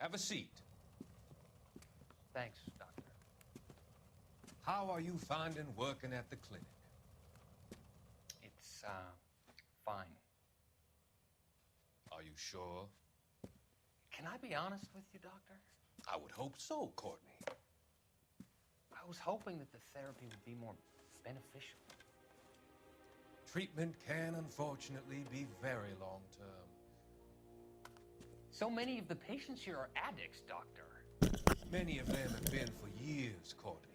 Have a seat. Thanks, Doctor. How are you finding working at the clinic? It's, fine. Are you sure? Can I be honest with you, Doctor? I would hope so, Courtney. I was hoping that the therapy would be more beneficial. Treatment can, unfortunately, be very long-term. So many of the patients here are addicts, Doctor. Many of them have been for years, Courtney.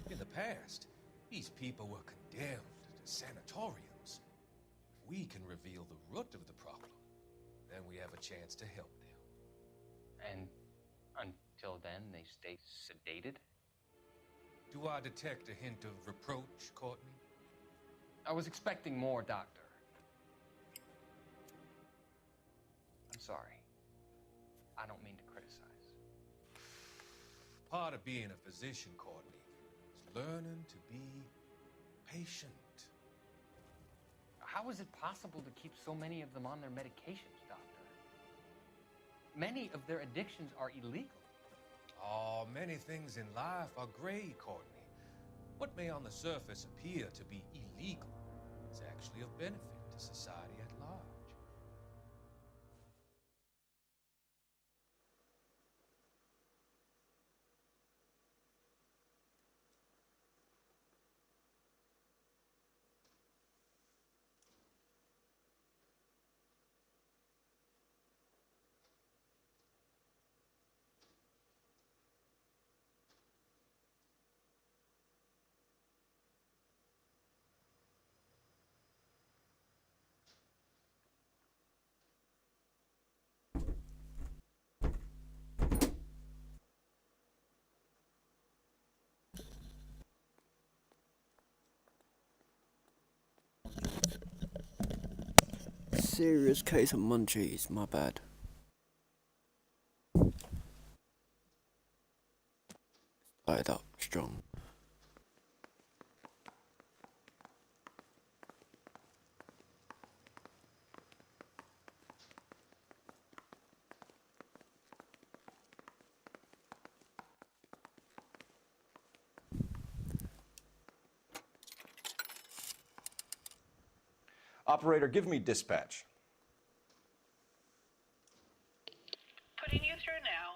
In the past, these people were condemned to sanatoriums. If we can reveal the root of the problem, then we have a chance to help them. And until then, they stay sedated? Do I detect a hint of reproach, Courtney? I was expecting more, Doctor. I'm sorry. I don't mean to criticize. Part of being a physician, Courtney, is learning to be patient. How is it possible to keep so many of them on their medications, Doctor? Many of their addictions are illegal. Oh, many things in life are gray, Courtney. What may on the surface appear to be illegal is actually of benefit to society at large. Serious case of munchies, my bad. Started up strong. Operator, give me dispatch. Putting you through now.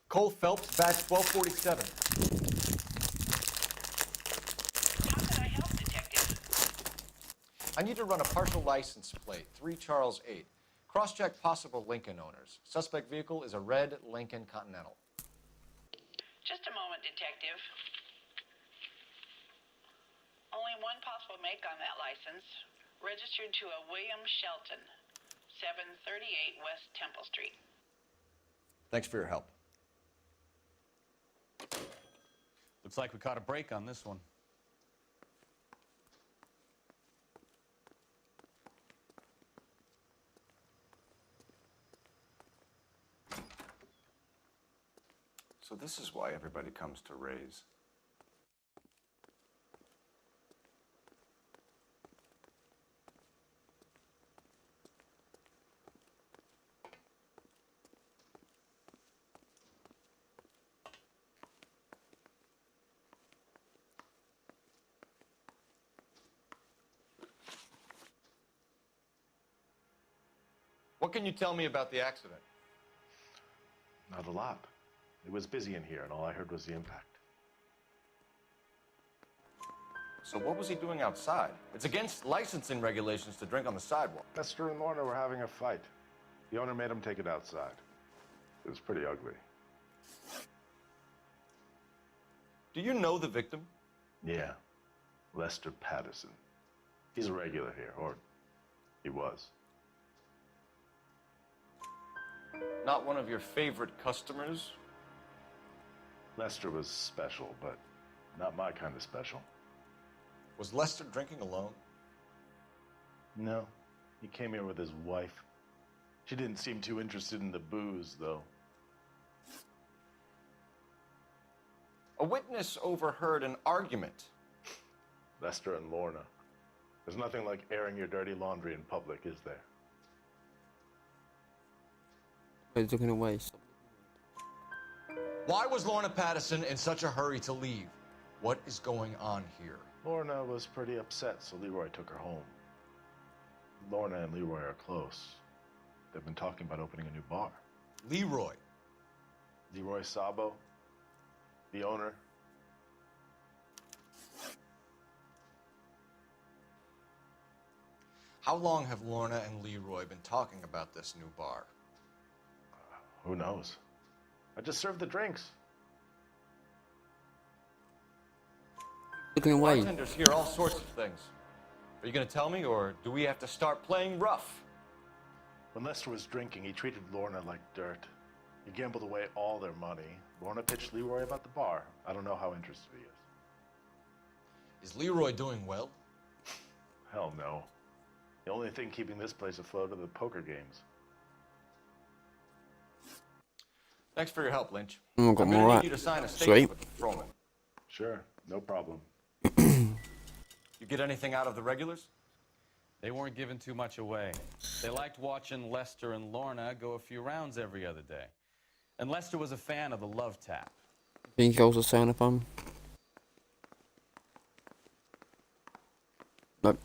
Cole Phelps, badge 1247. How can I help, Detective? I need to run a partial license plate, 3 Charles 8. Cross-check possible Lincoln owners. Suspect vehicle is a red Lincoln Continental. Just a moment, Detective. Only one possible make on that license. Registered to a William Shelton, 738 West Temple Street. Thanks for your help. Looks like we caught a break on this one. So this is why everybody comes to Ray's. What can you tell me about the accident? Not a lot. It was busy in here, and all I heard was the impact. So what was he doing outside? It's against licensing regulations to drink on the sidewalk. Lester and Lorna were having a fight. The owner made him take it outside. It was pretty ugly. Do you know the victim? Yeah, Lester Patterson. He's a regular here, or he was. Not one of your favorite customers? Lester was special, but not my kind of special. Was Lester drinking alone? No, he came here with his wife. She didn't seem too interested in the booze, though. A witness overheard an argument. Lester and Lorna. There's nothing like airing your dirty laundry in public, is there? He's looking away. Why was Lorna Patterson in such a hurry to leave? What is going on here? Lorna was pretty upset, so Leroy took her home. Lorna and Leroy are close. They've been talking about opening a new bar. Leroy. Leroy Sabo, the owner. How long have Lorna and Leroy been talking about this new bar? Who knows? I just served the drinks. Looking away. Bartenders hear all sorts of things. Are you going to tell me, or do we have to start playing rough? When Lester was drinking, he treated Lorna like dirt. He gambled away all their money. Lorna pitched Leroy about the bar. I don't know how interested he is. Is Leroy doing well? Hell no. The only thing keeping this place afloat are the poker games. Thanks for your help, Lynch. Oh, I've got I'm more gonna right. need you to sign a Sweet. statement with the Froman. Sure, no problem. You get anything out of the regulars? They weren't giving too much away. They liked watching Lester and Lorna go a few rounds every other day. And Lester was a fan of the love tap. Think you also sound if I'm. Nope.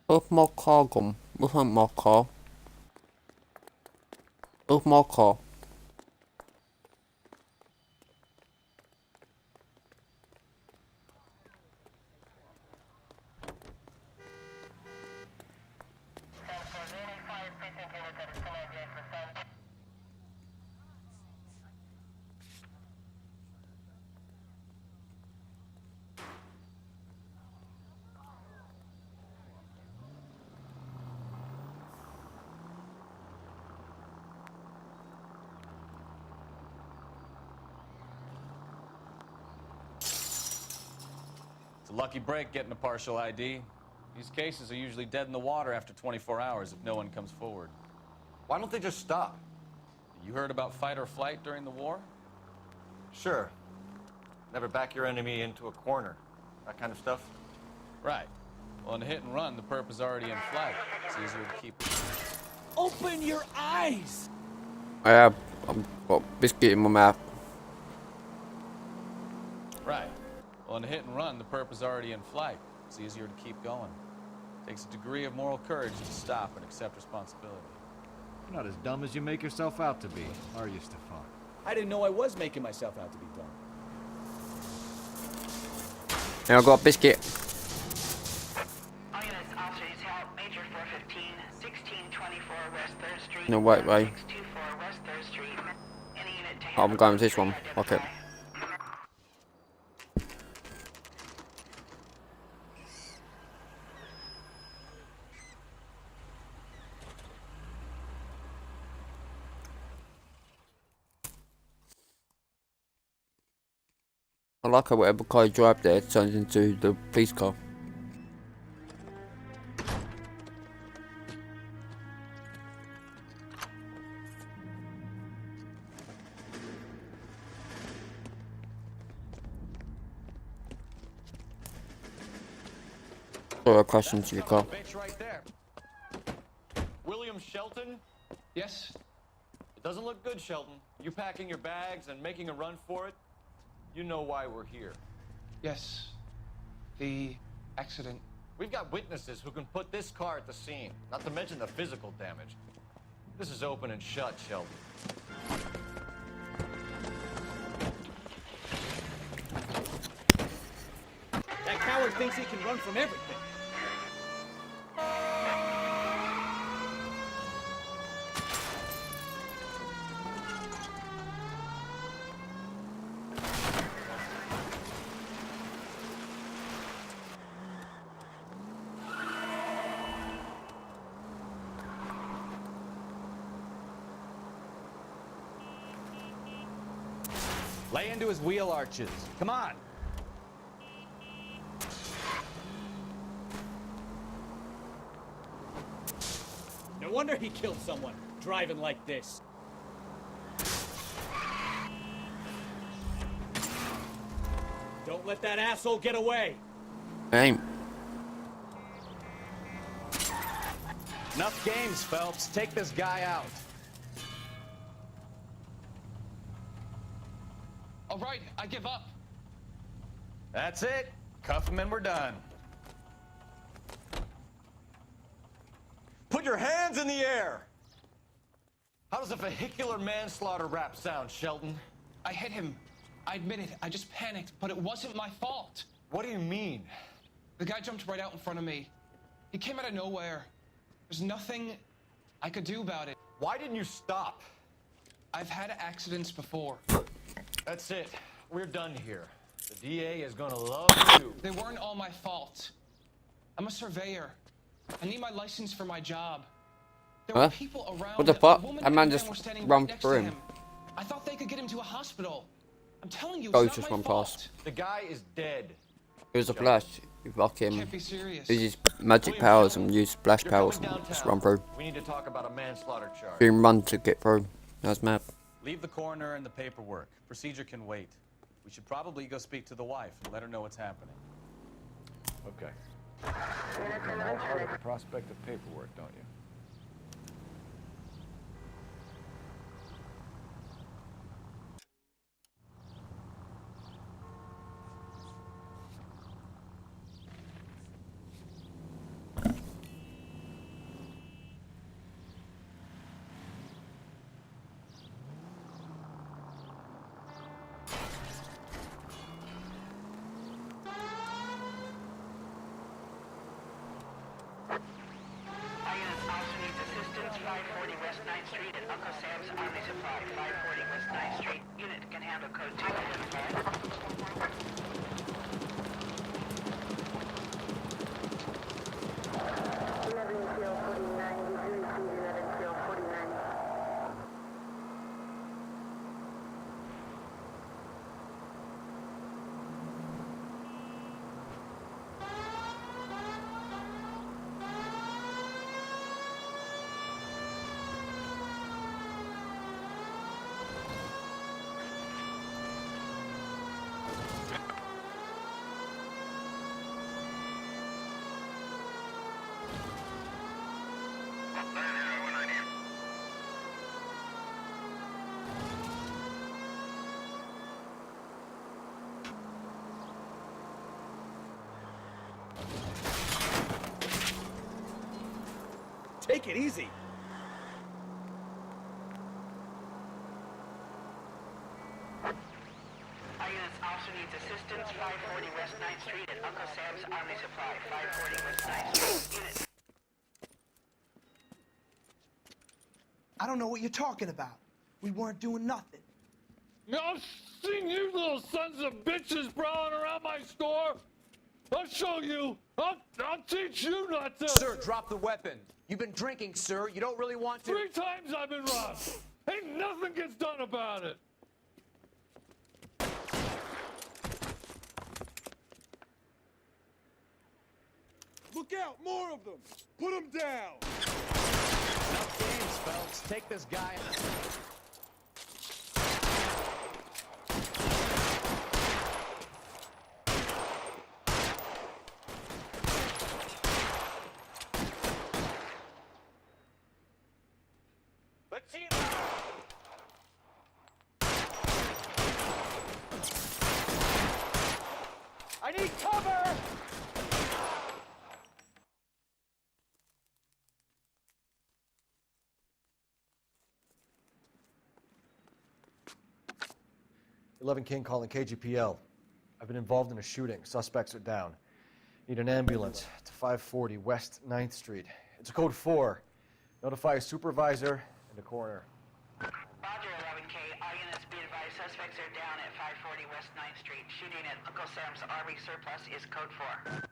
Ước mơ kho gồm ước mơ kho. Ước mơ kho. It's a lucky break getting a partial ID. These cases are usually dead in the water after 24 hours if no one comes forward. Why don't they just stop? You heard about fight or flight during the war? Sure. Never back your enemy into a corner. That kind of stuff. Right. Well, in a hit and run, the perp is already in flight. It's easier to keep. Open your eyes! I've got biscuit in my mouth. Right. Well, in a hit and run, the perp is already in flight. It's easier to keep going. Takes a degree of moral courage to stop and accept responsibility. You're not as dumb as you make yourself out to be, are you, Stefan? I didn't know I was making myself out to be dumb. Now I've got biscuit. All units, officers help. Major 415, 1624 West 3rd Street. No, wait. 624 West 3rd Street. Any unit to I'm going with this one. Okay. I like how whatever car you drive there turns into the police car. Sorry, I crashed into your car. Bitch right there. William Shelton? Yes? It doesn't look good, Shelton. You packing your bags and making a run for it? You know why we're here. Yes. The accident. We've got witnesses who can put this car at the scene, not to mention the physical damage. This is open and shut, Shelton. That coward thinks he can run from everything. Lay into his wheel arches. Come on. wonder he killed someone, driving like this. Don't let that asshole get away. Aim. Enough games, Phelps. Take this guy out. All right, I give up. That's it. Cuff him and we're done. Put your hands in the air! How does a vehicular manslaughter rap sound, Shelton? I hit him. I admit it. I just panicked, but it wasn't my fault. What do you mean? The guy jumped right out in front of me. He came out of nowhere. There's nothing I could do about it. Why didn't you stop? I've had accidents before. That's it. We're done here. The DA is gonna love you. They weren't all my fault. I'm a surveyor. I need my license for my job. There were people around. What the A fuck? woman That and man a just were standing ran right next through to him. I thought they could get him to a hospital. I'm telling you, Ghost it's just not run my fault. past. The guy is dead. It was a flash. You fuck him. Can't be serious. Use his magic powers and use splash You're powers coming and just downtown. run through. We need to talk about a manslaughter charge. Being run to get through. That's mad. Leave the coroner and the paperwork. Procedure can wait. We should probably go speak to the wife and let her know what's happening. Okay. You're all heart of the prospect of paperwork, don't you? INS also needs assistance. 540 West 9th Street at Uncle Sam's Army Supply. 540 West 9th Street. Unit can handle code 2 identified. Take it easy. INS also needs assistance. 540 West 9th Street at Uncle Sam's Army Supply. 540 West 9th Street. Unit. I don't know what you're talking about. We weren't doing nothing. I've seen you little sons of bitches prowling around my store. I'll show you. I'll teach you not to. Sir, drop the weapon. You've been drinking, sir. You don't really want to. 3 times I've been robbed. Ain't nothing gets done about it. Look out, more of them. Put them down. Enough games, Phelps. Take this guy out. I need cover! King calling KGPL. I've been involved in a shooting. Suspects are down. Need an ambulance to 540 West 9th Street. It's a code 4. Notify a supervisor and a coroner. Roger, 11K. INS be advised suspects are down at 540 West 9th Street. Shooting at Uncle Sam's Army Surplus is code 4.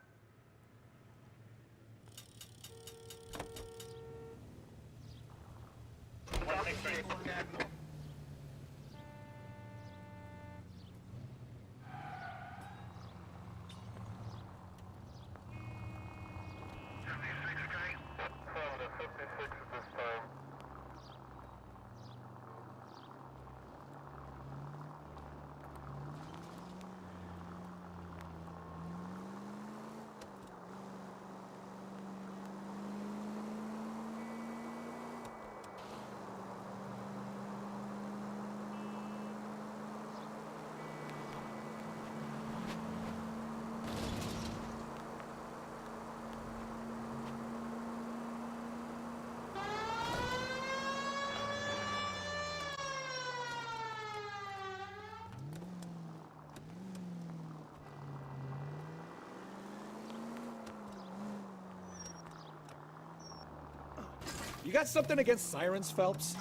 You got something against sirens, Phelps?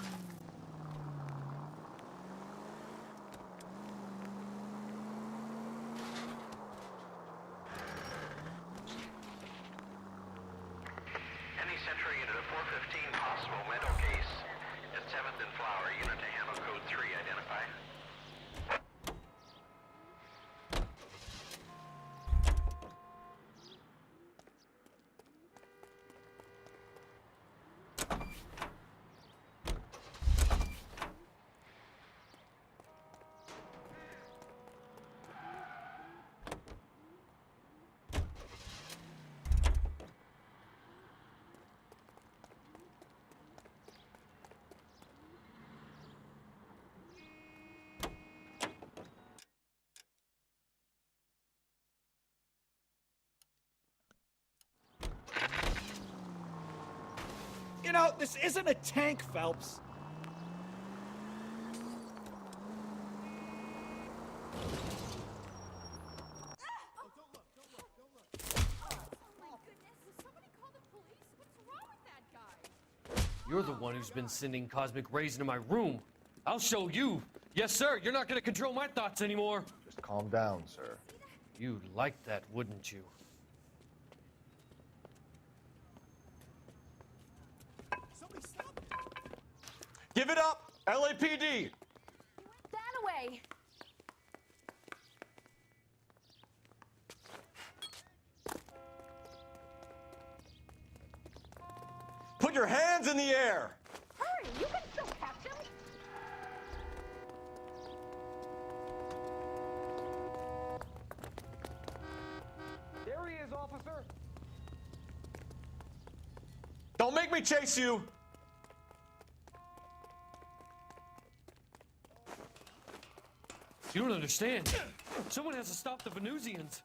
Any Century unit of 415, possible mental case at 7th and Flower. Unit to handle code 3, identify. You know, this isn't a tank, Phelps. You're the one who's been sending cosmic rays into my room. I'll show you. Yes, sir. You're not going to control my thoughts anymore. Just calm down, sir. You'd like that, wouldn't you? Give it up, LAPD! That away. Put your hands in the air! Hurry, you can still catch him. There he is, officer. Don't make me chase you! You don't understand. Someone has to stop the Venusians.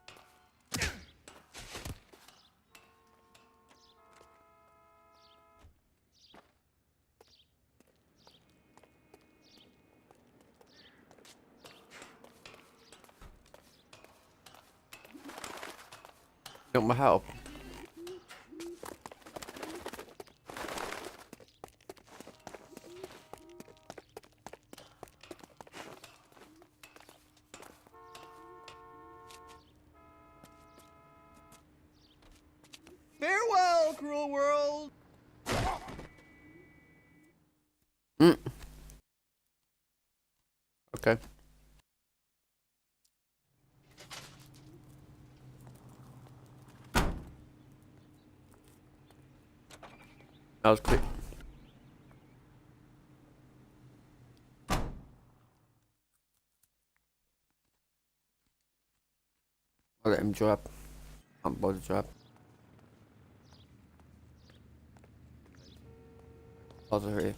Got my help. Farewell, cruel world. Okay. That was quick. I'll let him drop. Can't bother drop. Bother here.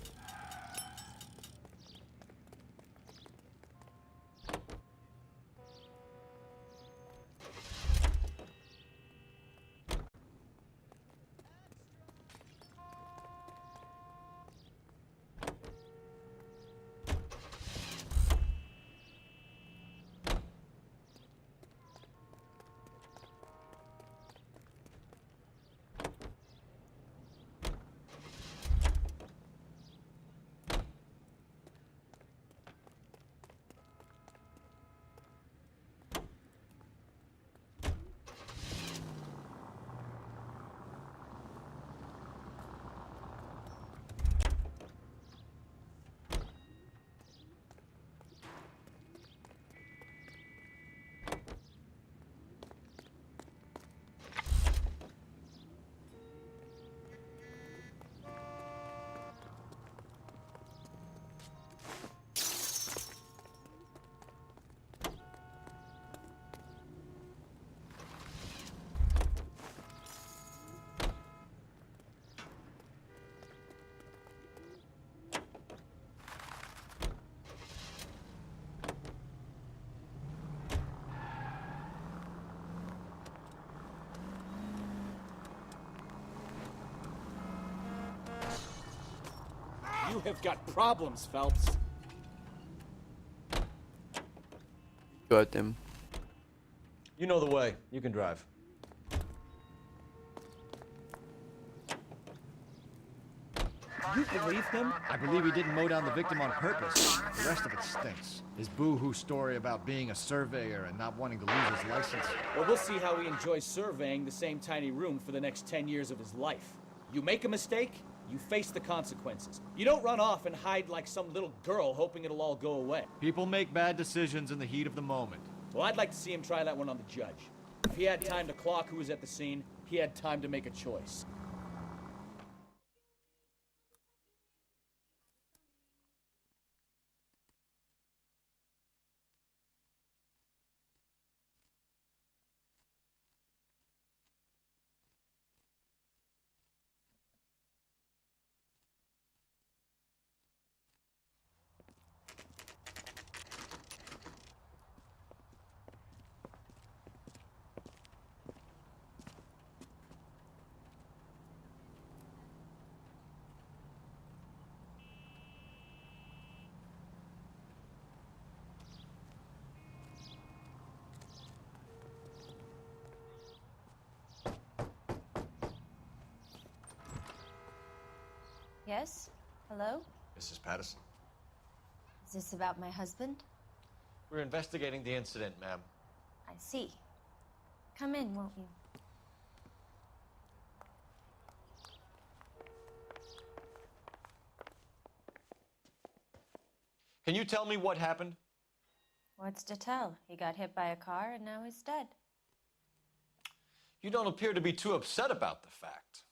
You have got problems, Phelps. Got them. You know the way. You can drive. Do you believe him? I believe he didn't mow down the victim on purpose. The rest of it stinks. His boo-hoo story about being a surveyor and not wanting to lose his license. Well, we'll see how he enjoys surveying the same tiny room for the next 10 years of his life. You make a mistake, you face the consequences. You don't run off and hide like some little girl hoping it'll all go away. People make bad decisions in the heat of the moment. Well, I'd like to see him try that one on the judge. If he had time to clock who was at the scene, he had time to make a choice. Yes? Hello? Mrs. Patterson. Is this about my husband? We're investigating the incident, ma'am. I see. Come in, won't you? Can you tell me what happened? What's to tell? He got hit by a car and now he's dead. You don't appear to be too upset about the fact.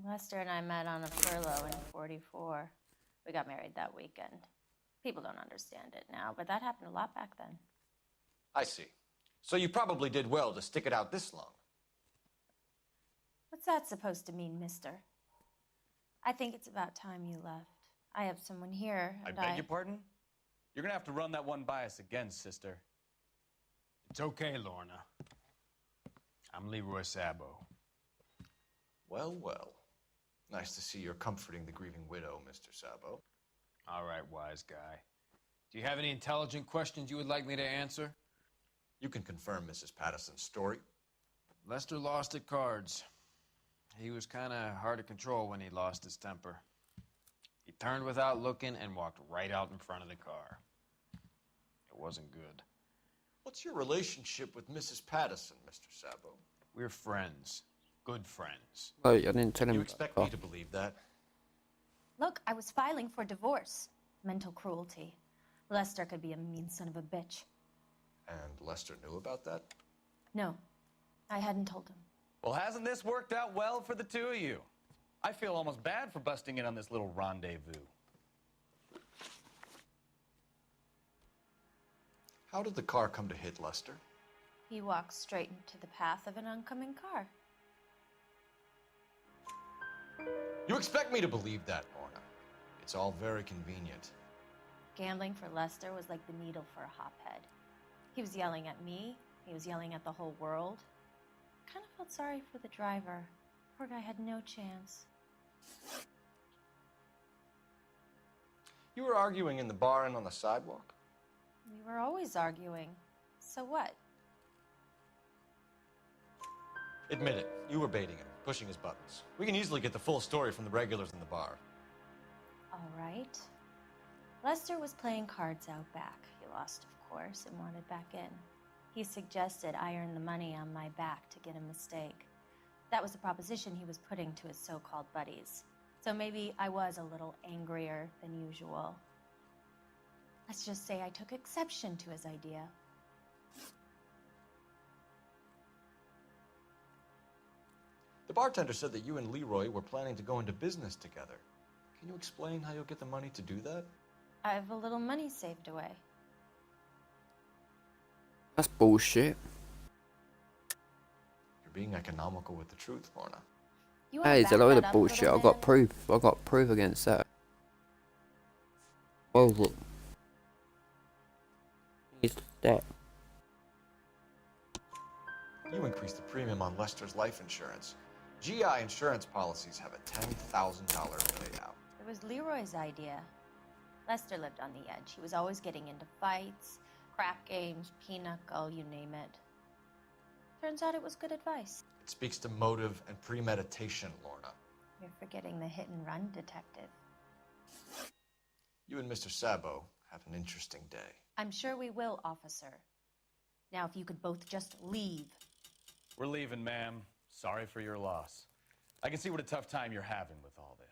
Lester and I met on a furlough in '44. We got married that weekend. People don't understand it now, but that happened a lot back then. I see. So you probably did well to stick it out this long. What's that supposed to mean, mister? I think it's about time you left. I have someone here, I and beg your pardon? You're gonna have to run that one by us again, sister. It's okay, Lorna. I'm Leroy Sabo. Well, well. Nice to see you're comforting the grieving widow, Mr. Sabo. All right, wise guy. Do you have any intelligent questions you would like me to answer? You can confirm Mrs. Patterson's story. Lester lost at cards. He was kind of hard to control when he lost his temper. He turned without looking and walked right out in front of the car. It wasn't good. What's your relationship with Mrs. Patterson, Mr. Sabo? We're friends. Good friends. Oh, I didn't tell him. You expect me to believe that? Look, I was filing for divorce. Mental cruelty. Lester could be a mean son of a bitch. And Lester knew about that? No, I hadn't told him. Well, hasn't this worked out well for the two of you? I feel almost bad for busting in on this little rendezvous. How did the car come to hit Lester? He walked straight into the path of an oncoming car. You expect me to believe that, Lorna? It's all very convenient. Gambling for Lester was like the needle for a hophead. He was yelling at me. He was yelling at the whole world. I kind of felt sorry for the driver. Poor guy had no chance. You were arguing in the bar and on the sidewalk? We were always arguing. So what? Admit it, you were baiting him, pushing his buttons. We can easily get the full story from the regulars in the bar. All right. Lester was playing cards out back. He lost, of course, and wanted back in. He suggested I earn the money on my back to get a mistake. That was the proposition he was putting to his so-called buddies. So maybe I was a little angrier than usual. Let's just say I took exception to his idea. The bartender said that you and Leroy were planning to go into business together. Can you explain how you'll get the money to do that? I have a little money saved away. That's bullshit. You're being economical with the truth, Lorna. Hey, it's a load of bullshit. I got proof. I got proof against that. Well, look. He's dead. You increased the premium on Lester's life insurance. GI insurance policies have a $10,000 payout. The It was Leroy's idea. Lester lived on the edge. He was always getting into fights, crap games, pinochle, you name it. Turns out it was good advice. It speaks to motive and premeditation, Lorna. You're forgetting the hit-and-run detective. You and Mr. Sabo have an interesting day. I'm sure we will, officer. Now, if you could both just leave. We're leaving, ma'am. Sorry for your loss. I can see what a tough time you're having with all this.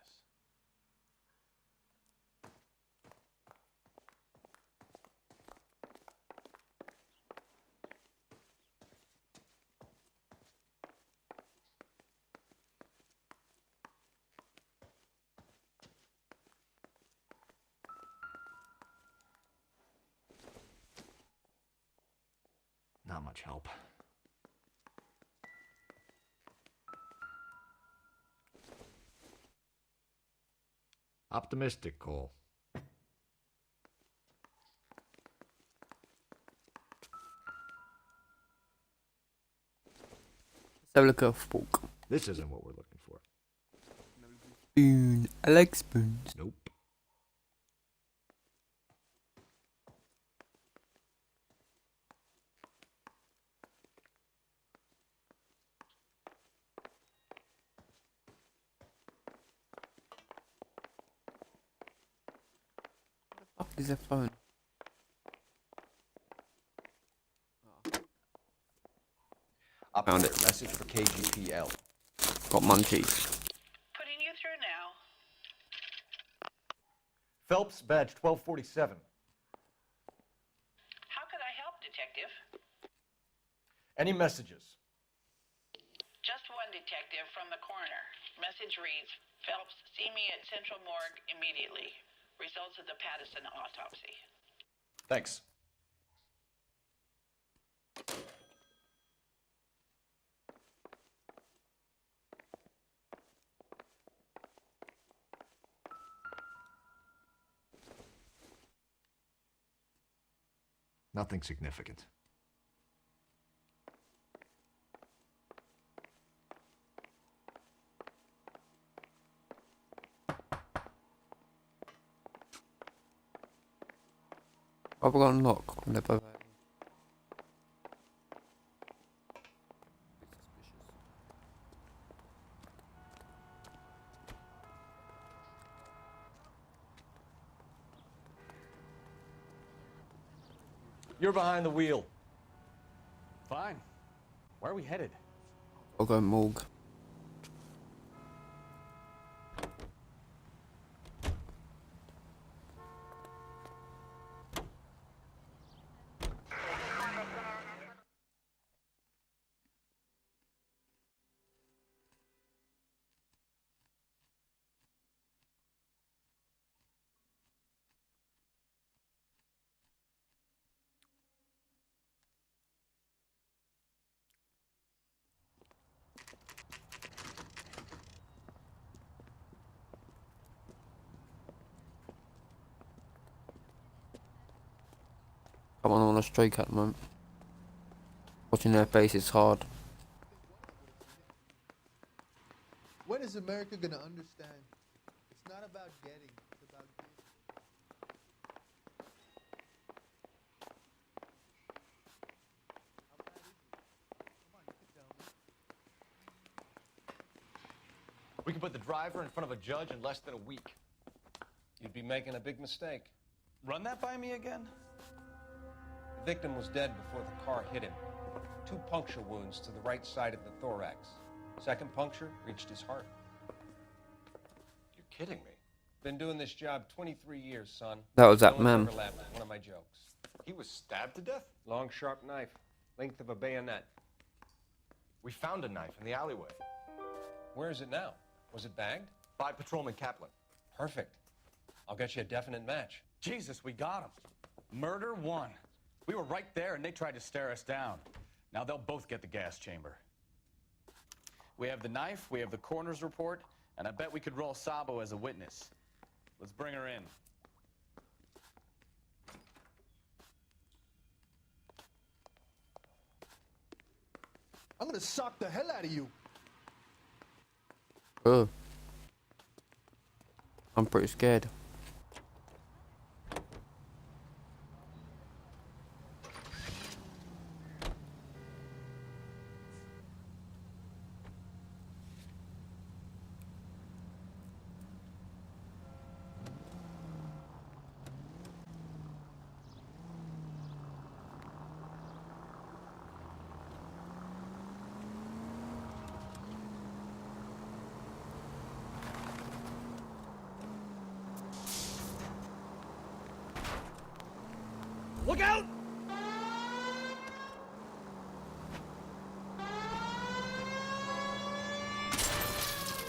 Not much help. Optimistic, Cole. Let's have a look at a fork. This isn't what we're looking for. Spoon. I like spoons. Nope. What is a phone? Found it. Message for KGPL. Got munchies. Putting you through now. Phelps, badge 1247. How could I help, Detective? Any messages? Just one detective from the coroner. Message reads, Phelps, see me at Central Morgue immediately. Results of the Pattison autopsy. Thanks. Nothing significant. I've got a knock when they're both out. You're behind the wheel. Fine. Where are we headed? I'll go morgue. I'm on a streak at the moment. Watching their faces hard. When is America gonna understand? It's not about getting, it's about giving. How bad is it? Come on, you can tell me. We can put the driver in front of a judge in less than a week. You'd be making a big mistake. Run that by me again? The victim was dead before the car hit him. 2 puncture wounds to the right side of the thorax. Second puncture reached his heart. You're kidding me. Been doing this job 23 years, son. That was that No one's man. ever laughed at one of my jokes. He was stabbed to death? Long, sharp knife, length of a bayonet. We found a knife in the alleyway. Where is it now? Was it bagged? By Patrolman Kaplan. Perfect. I'll get you a definite match. Jesus, we got him. Murder 1. We were right there and they tried to stare us down. Now they'll both get the gas chamber. We have the knife, we have the coroner's report, and I bet we could roll Sabo as a witness. Let's bring her in. I'm gonna sock the hell out of you. Oh. I'm pretty scared. Look out!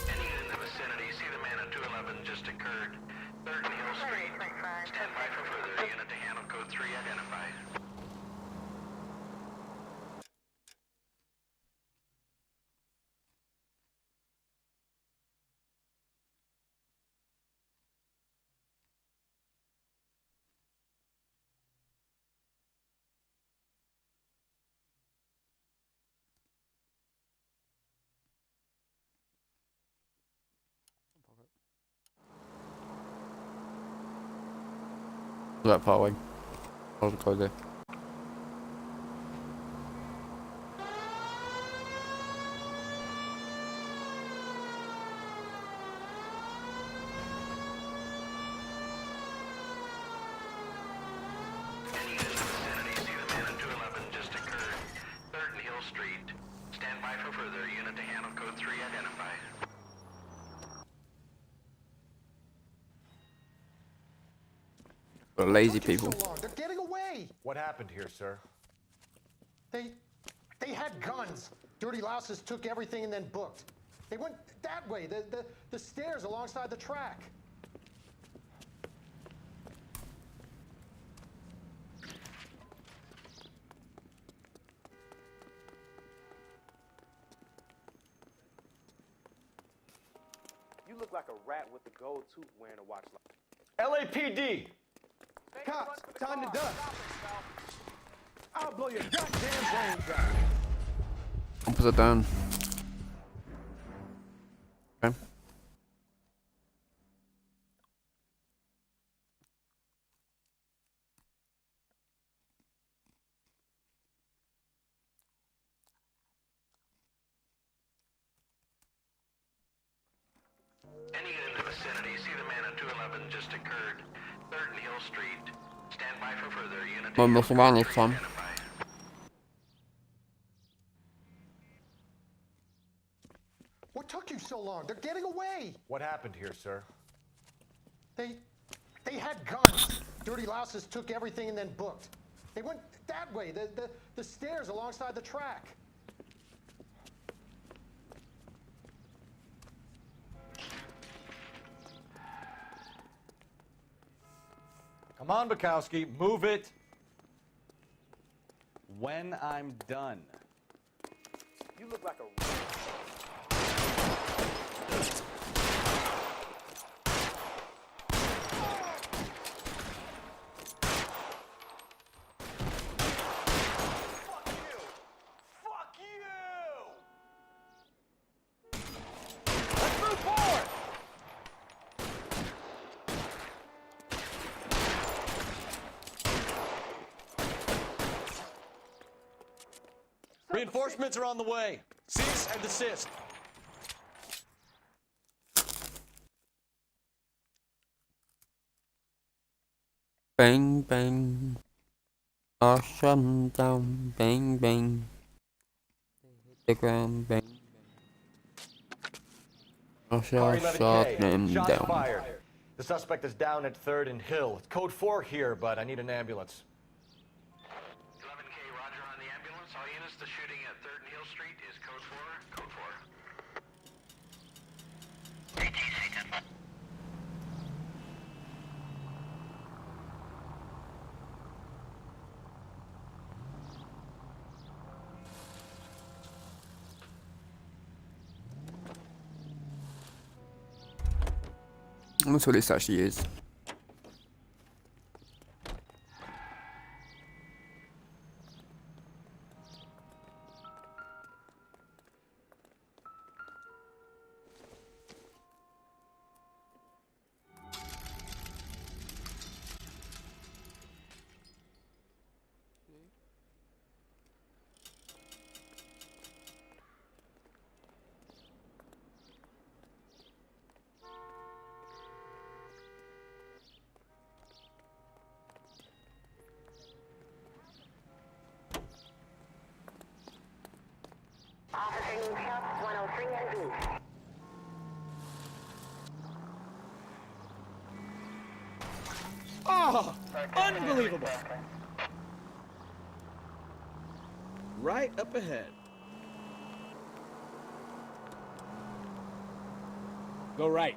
Any unit in the vicinity, see the man at 211 just occurred. 3rd and Hill Street. Stand by for further. Unit to handle code 3 identified. That far away. I'll go there. Any unit in the vicinity, see the man at 211 just occurred. 3rd and Hill Street. Stand by for further. Unit to handle code 3 identified. For lazy people. So long. They're getting away. What happened here, sir? They had guns. Dirty louses took everything and then booked. They went that way, the stairs alongside the track. You look like a rat with the gold tooth wearing a watch like. LAPD! Cops, time to duck. I'll blow your goddamn brains out. I'll put it down. Okay. Any unit in the vicinity, see the man at 211 just occurred. 3rd and Hill Street. Stand by for further. Unit to Might handle mess around code this 3 time. identified. What took you so long? They're getting away. What happened here, sir? They had guns. Dirty louses took everything and then booked. They went that way, the stairs alongside the track. Come on, Bukowski, move it. When I'm done. You look like a. Reinforcements are on the way. Cease and desist. Bang bang. I shut 'em down. Bang bang. Hit the ground. Bang bang. I shall shut him Shots down. fired. The suspect is down at 3rd and Hill. It's code 4 here, but I need an ambulance. 11K, roger on the ambulance. All units, the shooting at 3rd and Hill Street is code 4. Code 4. That's what this actually is. South 103 and east. Oh, unbelievable. Right up ahead. Go right.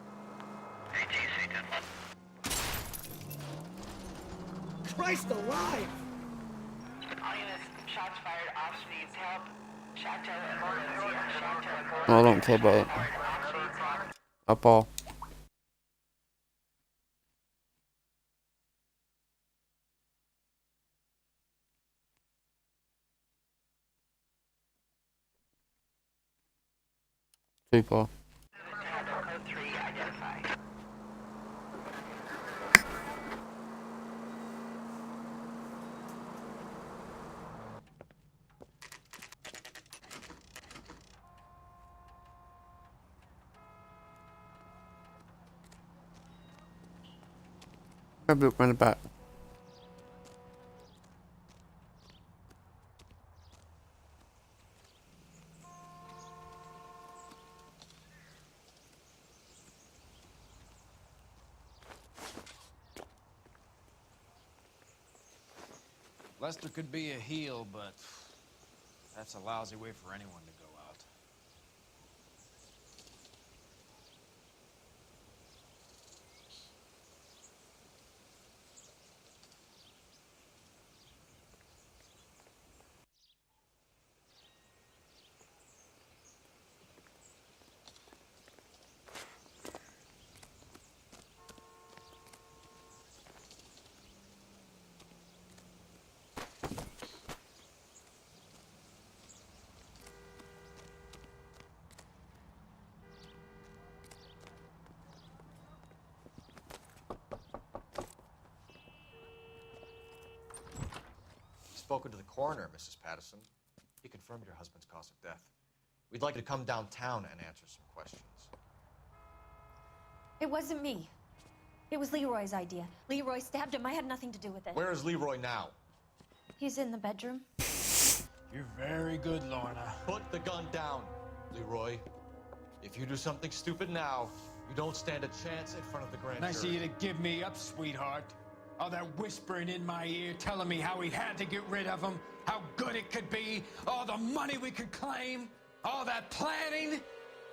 Christ alive! All units, shots fired. Ops needs help. Chateau emergency at Chateau. I don't care about it. Up all. Super. Code 3 identified. Maybe look around the back. Lester could be a heel, but that's a lousy way for anyone to go out. Spoken to the coroner, Mrs. Patterson. He confirmed your husband's cause of death. We'd like you to come downtown and answer some questions. It wasn't me. It was Leroy's idea. Leroy stabbed him. I had nothing to do with it. Where is Leroy now? He's in the bedroom. You're very good, Lorna. Put the gun down, Leroy. If you do something stupid now, you don't stand a chance in front of the grand Nice of jury. you to give me up, sweetheart. All that whispering in my ear, telling me how we had to get rid of him, how good it could be, all the money we could claim, all that planning,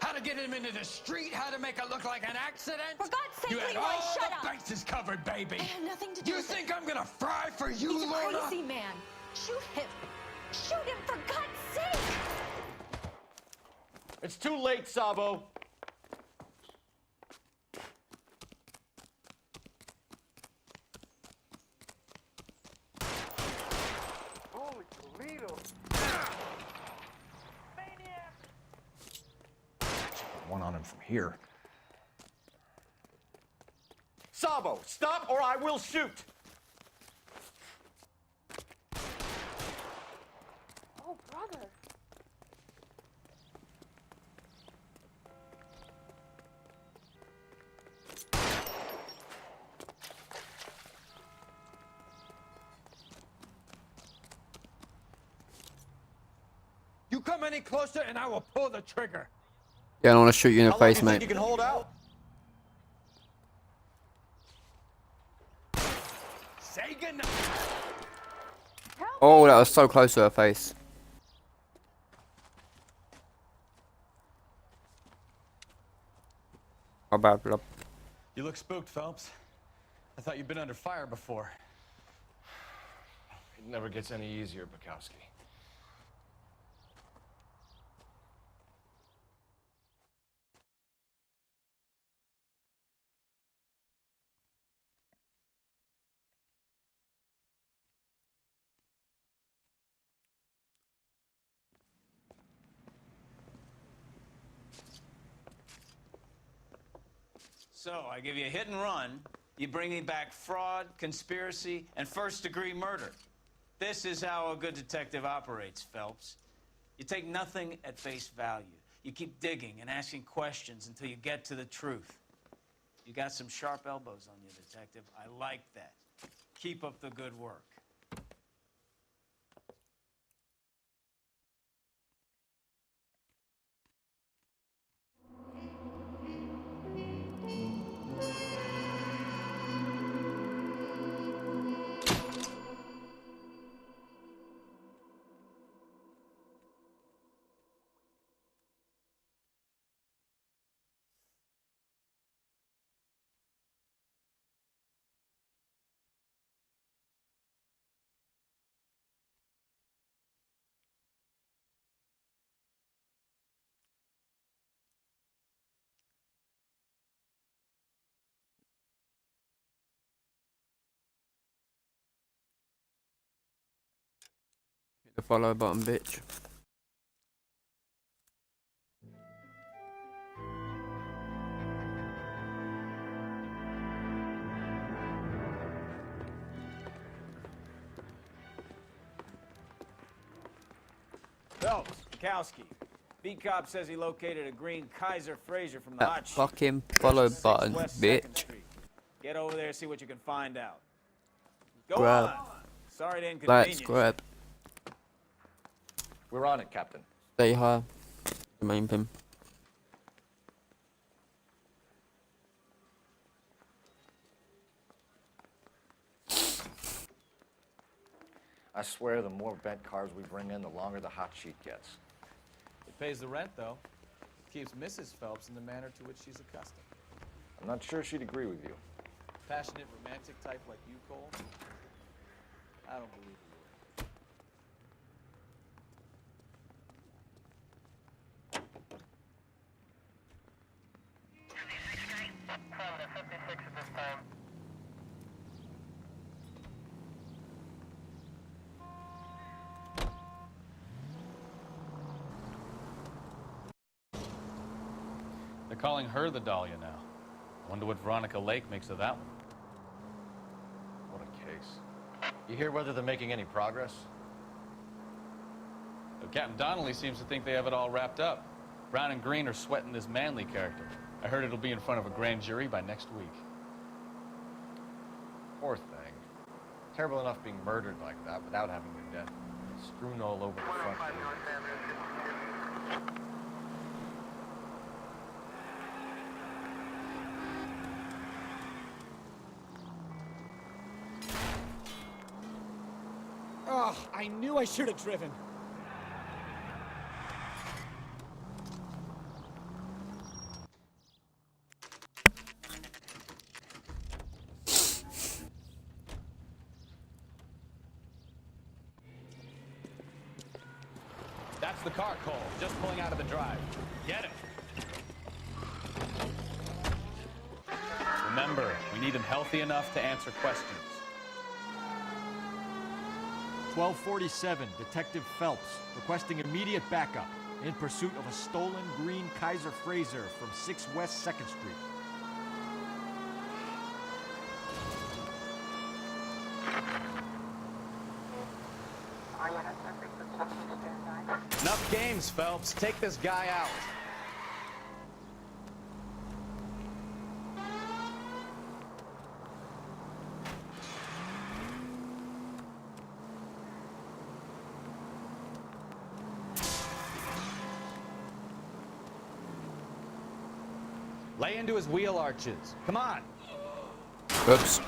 how to get him into the street, how to make it look like an accident. For God's sake, You had Leroy, all shut the up. bases covered, baby. I had nothing to do You with think it. I'm gonna fry for you, He's a Lorna? crazy man. Shoot him. Shoot him, for God's sake. It's too late, Sabo. Holy Toledo. One on him from here. Sabo, stop or I will shoot. Oh, brother. You come any closer and I will pull the trigger. Yeah, I don't want to shoot you in the How long face, do you think mate. you can hold out? Say goodnight. Oh, that was so close to her face. How bad, blood? You look spooked, Phelps. I thought you'd been under fire before. It never gets any easier, Bukowski. So, I give you a hit and run. You bring me back fraud, conspiracy, and first-degree murder. This is how a good detective operates, Phelps. You take nothing at face value. You keep digging and asking questions until you get to the truth. You got some sharp elbows on you, detective. I like that. Keep up the good work. The follow button, bitch. Phelps, Kowski. Beat cop says he located a green Kaiser Fraser from the That hot shit. fucking follow 6 button, West 2nd bitch. Street. Get over there, see what you can find out. Go Grab. on. Sorry to inconvenience. Let's grab. We're on it, Captain. Stay high. The main pin. I swear the more bent cars we bring in, the longer the hot sheet gets. It pays the rent, though. Keeps Mrs. Phelps in the manner to which she's accustomed. I'm not sure she'd agree with you. Passionate, romantic type like you, Cole? I don't believe you would. They're calling her the Dahlia now. Wonder what Veronica Lake makes of that one. What a case. You hear whether they're making any progress? But Captain Donnelly seems to think they have it all wrapped up. Brown and Green are sweating this Manley character. I heard it'll be in front of a grand jury by next week. Poor thing. Terrible enough being murdered like that without having their death strewn all over the front page. Oh, I knew I should have driven. That's the car, Cole. Just pulling out of the drive. Get it. Remember, we need him healthy enough to answer questions. 1247, Detective Phelps, requesting immediate backup in pursuit of a stolen green Kaiser Fraser from 6 West 2nd Street. Enough games, Phelps. Take this guy out. Lay into his wheel arches. Come on. Oops.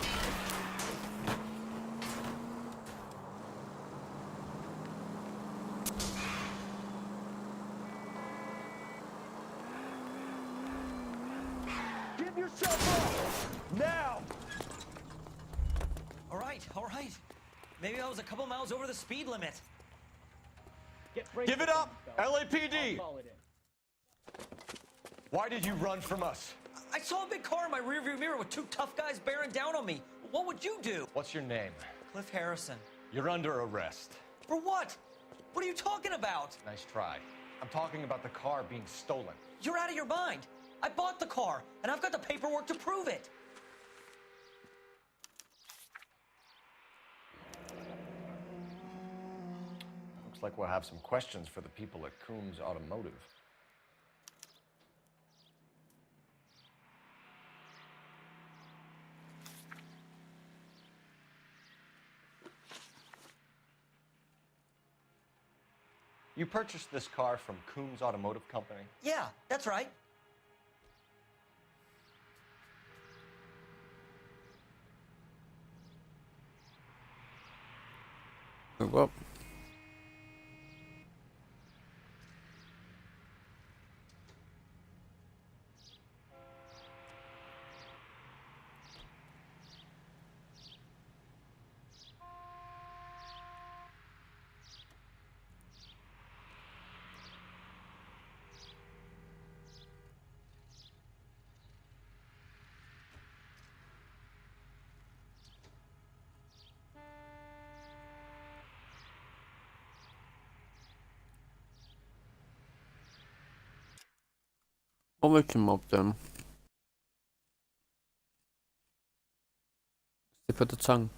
Give yourself up! Now! All right. Maybe I was a couple miles over the speed limit. Give it up, LAPD! Why did you run from us? I saw a big car in my rearview mirror with two tough guys bearing down on me. What would you do? What's your name? Cliff Harrison. You're under arrest. For what? What are you talking about? Nice try. I'm talking about the car being stolen. You're out of your mind. I bought the car, and I've got the paperwork to prove it. Looks like we'll have some questions for the people at Coombs Automotive. You purchased this car from Coombs Automotive Company? Yeah, that's right. Move up. Obviously mob them. Tip of the tongue.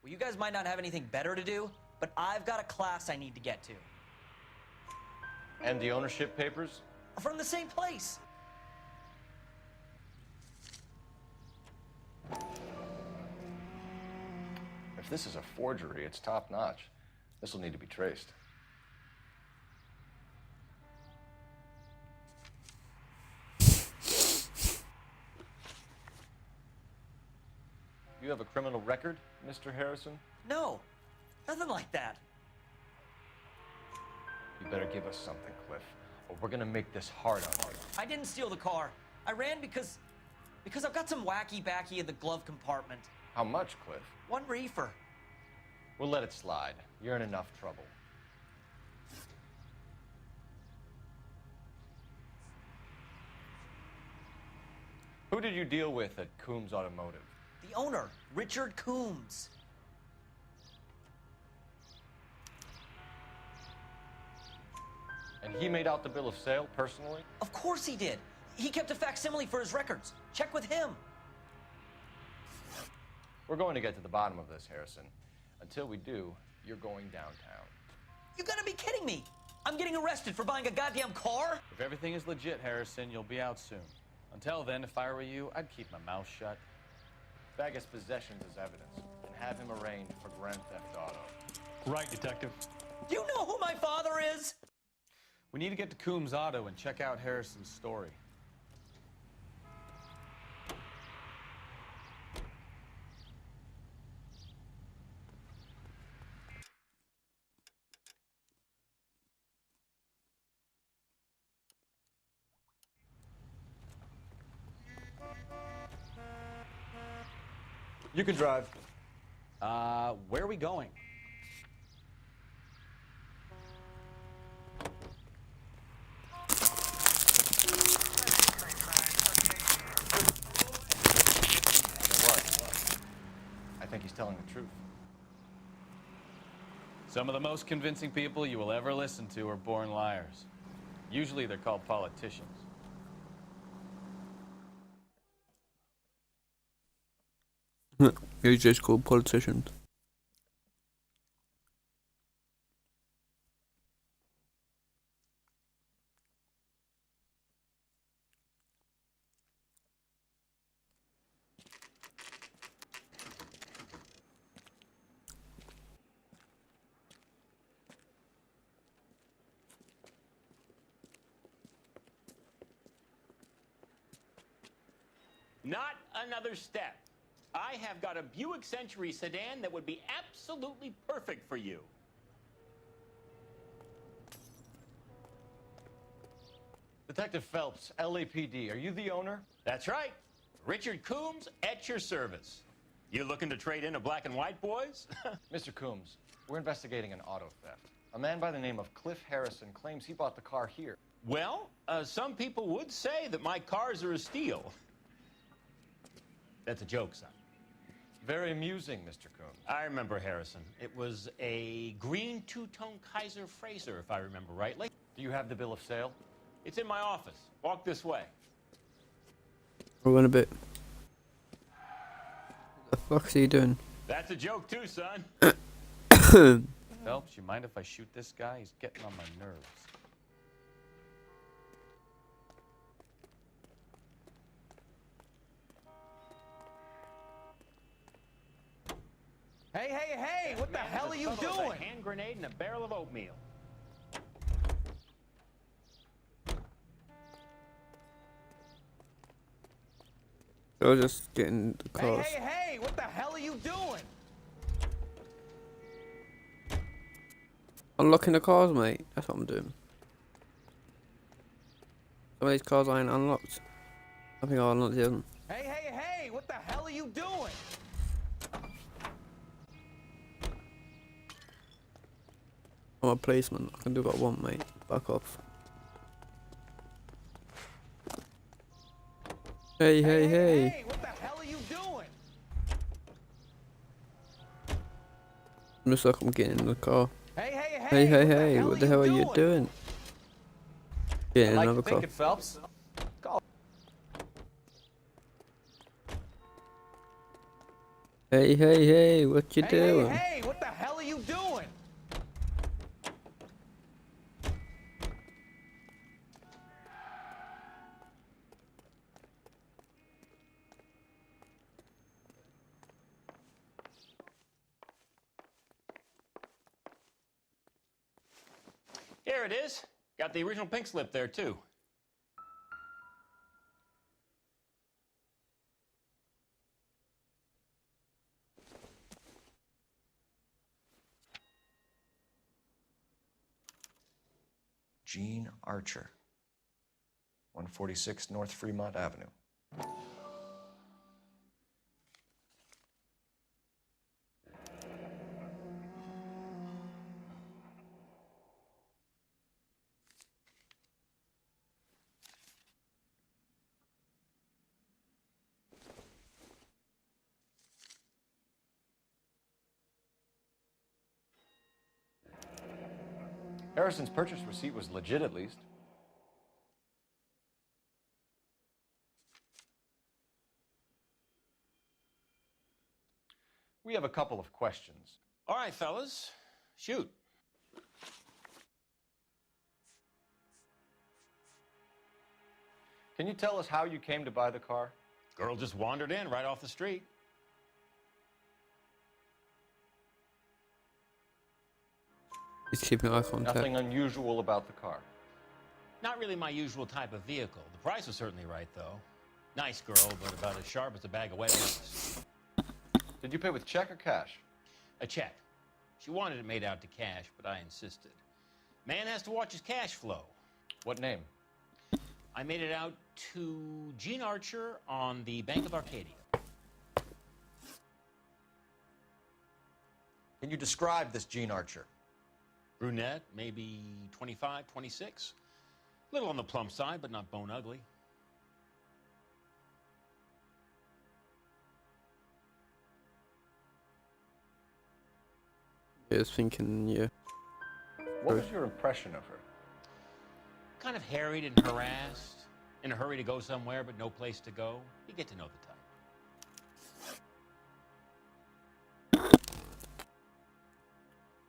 Well, you guys might not have anything better to do, but I've got a class I need to get to. And the ownership papers? From the same place. If this is a forgery, it's top notch. This will need to be traced. You have a criminal record, Mr. Harrison? No, nothing like that. You better give us something, Cliff, or we're gonna make this hard on you. I didn't steal the car. I ran because I've got some wacky backy in the glove compartment. How much, Cliff? 1 reefer. We'll let it slide. You're in enough trouble. Who did you deal with at Coombs Automotive? The owner, Richard Coombs. And he made out the bill of sale personally? Of course he did. He kept a facsimile for his records. Check with him. We're going to get to the bottom of this, Harrison. Until we do, you're going downtown. You gotta be kidding me. I'm getting arrested for buying a goddamn car? If everything is legit, Harrison, you'll be out soon. Until then, if I were you, I'd keep my mouth shut. Bag his possessions as evidence and have him arraigned for Grand Theft Auto. Right, Detective. Do you know who my father is? We need to get to Coombs Auto and check out Harrison's story. You can drive. Where are we going? What? I think he's telling the truth. Some of the most convincing people you will ever listen to are born liars. Usually they're called politicians. You're just called politicians. Not another step. I have got a Buick Century sedan that would be absolutely perfect for you. Detective Phelps, LAPD, are you the owner? That's right. Richard Coombs at your service. You looking to trade in a black and white, boys? Mr. Coombs, we're investigating an auto theft. A man by the name of Cliff Harrison claims he bought the car here. Well, some people would say that my cars are a steal. That's a joke, son. Very amusing, Mr. Coombs. I remember Harrison. It was a green two-tone Kaiser Frazer, if I remember rightly. Do you have the bill of sale? It's in my office. Walk this way. We're in a bit. What the fuck's he doing? That's a joke too, son. Phelps, you mind if I shoot this guy? He's getting on my nerves. Hey, hey, hey! What the Man hell is are you as subtle as doing? A hand grenade and a barrel of oatmeal. They're just getting the Hey, cars. hey, hey! What the hell are you doing? Unlocking the cars, mate. That's what I'm doing. Some of these cars I ain't unlocked. I think I unlocked the other. Hey, hey, hey! What the hell are you doing? I'm a policeman. I can do what I want, mate. Fuck off. Hey, hey, hey. Hey, what the hell are you doing? Looks like I'm getting in the car. Hey, hey, Hey, hey, hey. What the hell are you doing? Get in I like another to think car. it, Phelps. Call. Hey, hey, hey. What you Hey, doing? hey, hey! What the hell are you doing? Here it is. Got the original pink slip there, too. Gene Archer, 146 North Fremont Avenue. Harrison's purchase receipt was legit, at least. We have a couple of questions. All right, fellas. Shoot. Can you tell us how you came to buy the car? Girl just wandered in right off the street. He's keeping eye contact. Nothing unusual about the car. Not really my usual type of vehicle. The price was certainly right, though. Nice girl, but about as sharp as a bag of wet lettuce. Did you pay with check or cash? A check. She wanted it made out to cash, but I insisted. Man has to watch his cash flow. What name? I made it out to Gene Archer on the Bank of Arcadia. Can you describe this Gene Archer? Brunette, maybe 25, 26. Little on the plump side, but not bone ugly. I was thinking, yeah. What was your impression of her? Kind of harried and harassed. In a hurry to go somewhere, but no place to go. You get to know the type.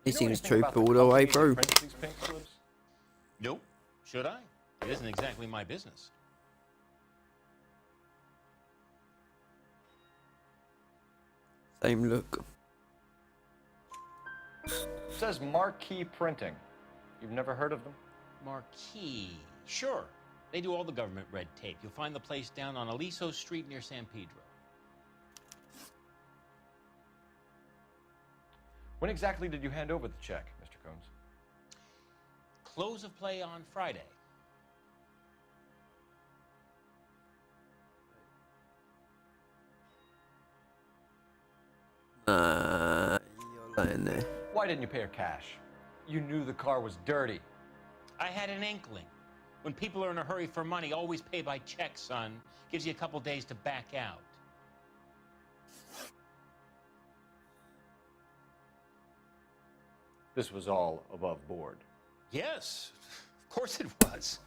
He seems truthful all the way through. These pink slips? Nope. Should I? It isn't exactly my business. Same look. It says Marquee Printing. You've never heard of them? Marquee. Sure. They do all the government red tape. You'll find the place down on Aliso Street near San Pedro. When exactly did you hand over the check, Mr. Combs? Close of play on Friday. You're lying there. Why didn't you pay her cash? You knew the car was dirty. I had an inkling. When people are in a hurry for money, always pay by check, son. Gives you a couple days to back out. This was all above board. Yes, of course it was.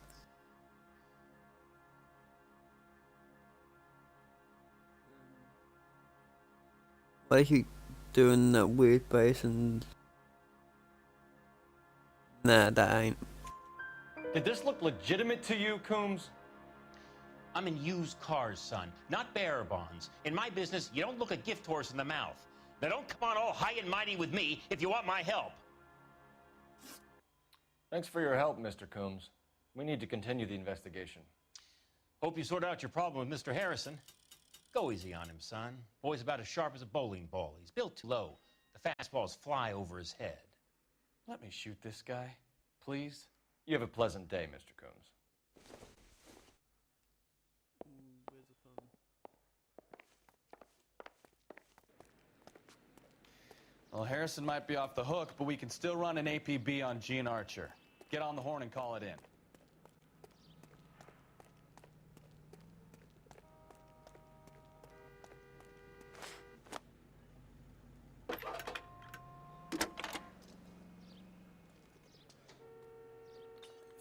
Why are you doing that weird bass and... Nah, that ain't. Did this look legitimate to you, Coombs? I'm in used cars, son, not bearer bonds. In my business, you don't look a gift horse in the mouth. Now don't come on all high and mighty with me if you want my help. Thanks for your help, Mr. Coombs. We need to continue the investigation. Hope you sort out your problem with Mr. Harrison. Go easy on him, son. Boy's about as sharp as a bowling ball. He's built too low. The fastballs fly over his head. Let me shoot this guy, please. You have a pleasant day, Mr. Coombs. Well, Harrison might be off the hook, but we can still run an APB on Gene Archer. Get on the horn and call it in.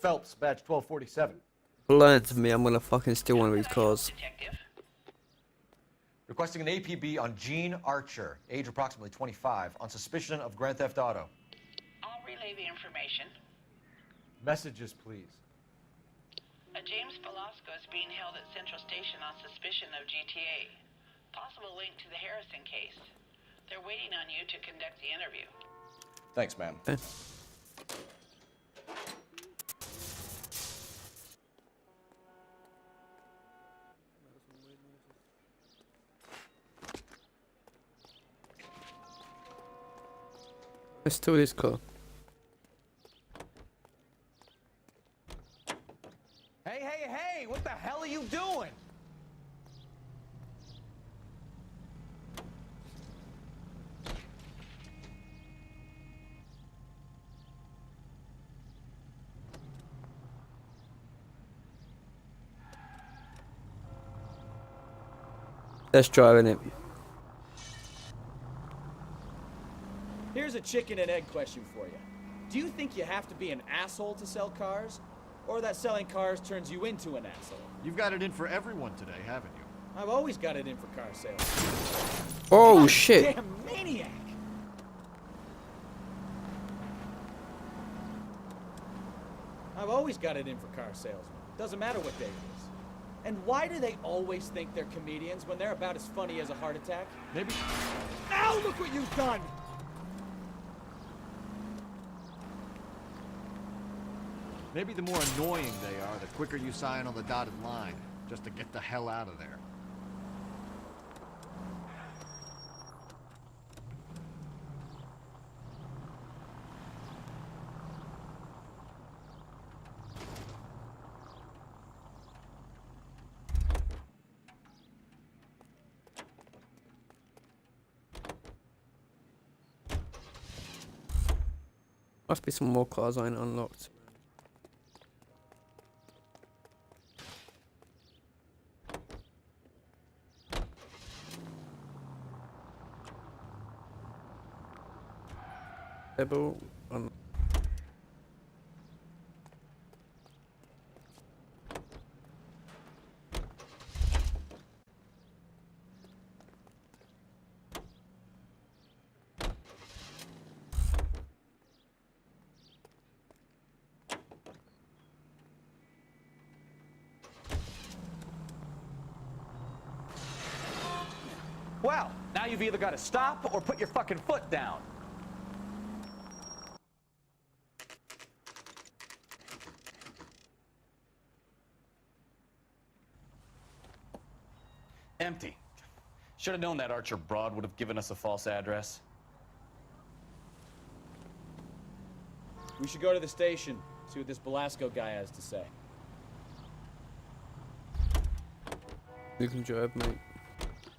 Phelps, badge 1247. Learn to me, I'm gonna fucking steal one of these cars. Requesting an APB on Gene Archer, age approximately 25, on suspicion of Grand Theft Auto. I'll relay the information. Messages, please. A James Velasco is being held at Central Station on suspicion of GTA. Possible link to the Harrison case. They're waiting on you to conduct the interview. Thanks, ma'am. Let's steal this car. Hey, hey, hey! What the hell are you doing? Let's drive in it. Here's a chicken and egg question for you. Do you think you have to be an asshole to sell cars? Or that selling cars turns you into an asshole? You've got it in for everyone today, haven't you? I've always got it in for car sales. Oh shit. Damn maniac! I've always got it in for car salesmen. Doesn't matter what day it is. And why do they always think they're comedians when they're about as funny as a heart attack? Maybe... Ow, look what you've done! Maybe the more annoying they are, the quicker you sign on the dotted line, just to get the hell out of there. Must be some more cars I ain't unlocked. Pebble on. Well, now you've either got to stop or put your fucking foot down. Empty. Should have known that Archer broad would have given us a false address. We should go to the station, see what this Velasco guy has to say. You can drive, mate.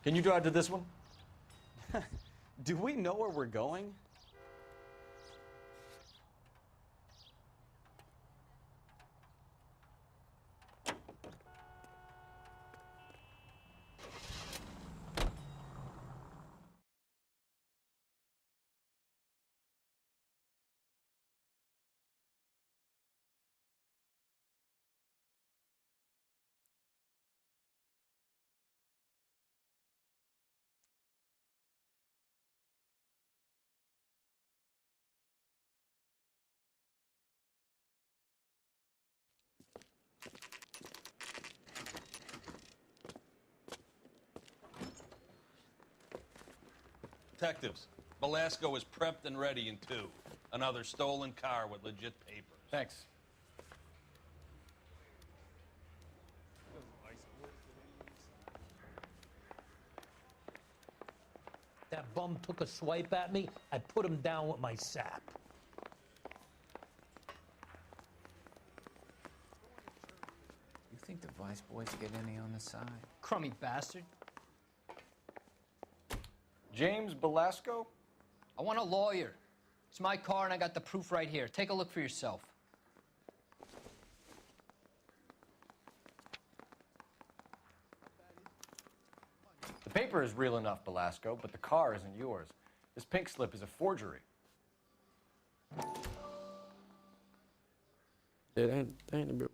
Can you drive to this one? Do we know where we're going? Detectives, Velasco is prepped and ready in 2. Another stolen car with legit papers. Thanks. That bum took a swipe at me, I put him down with my sap. You think the Vice boys get any on the side? Crummy bastard. James Velasco? I want a lawyer. It's my car and I got the proof right here. Take a look for yourself. The paper is real enough, Velasco, but the car isn't yours. This pink slip is a forgery. Yeah, that ain't a bit.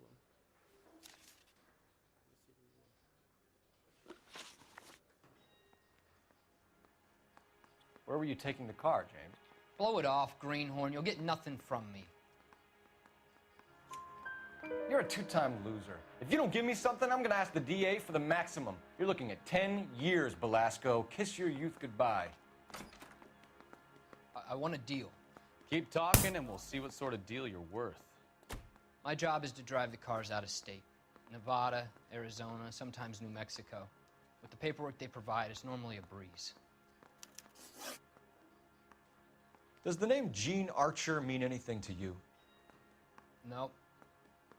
Where were you taking the car, James? Blow it off, greenhorn. You'll get nothing from me. You're a 2-time loser. If you don't give me something, I'm gonna ask the DA for the maximum. You're looking at 10 years, Velasco. Kiss your youth goodbye. I want a deal. Keep talking and we'll see what sort of deal you're worth. My job is to drive the cars out of state. Nevada, Arizona, sometimes New Mexico. With the paperwork they provide, it's normally a breeze. Does the name Jean Archer mean anything to you? Nope.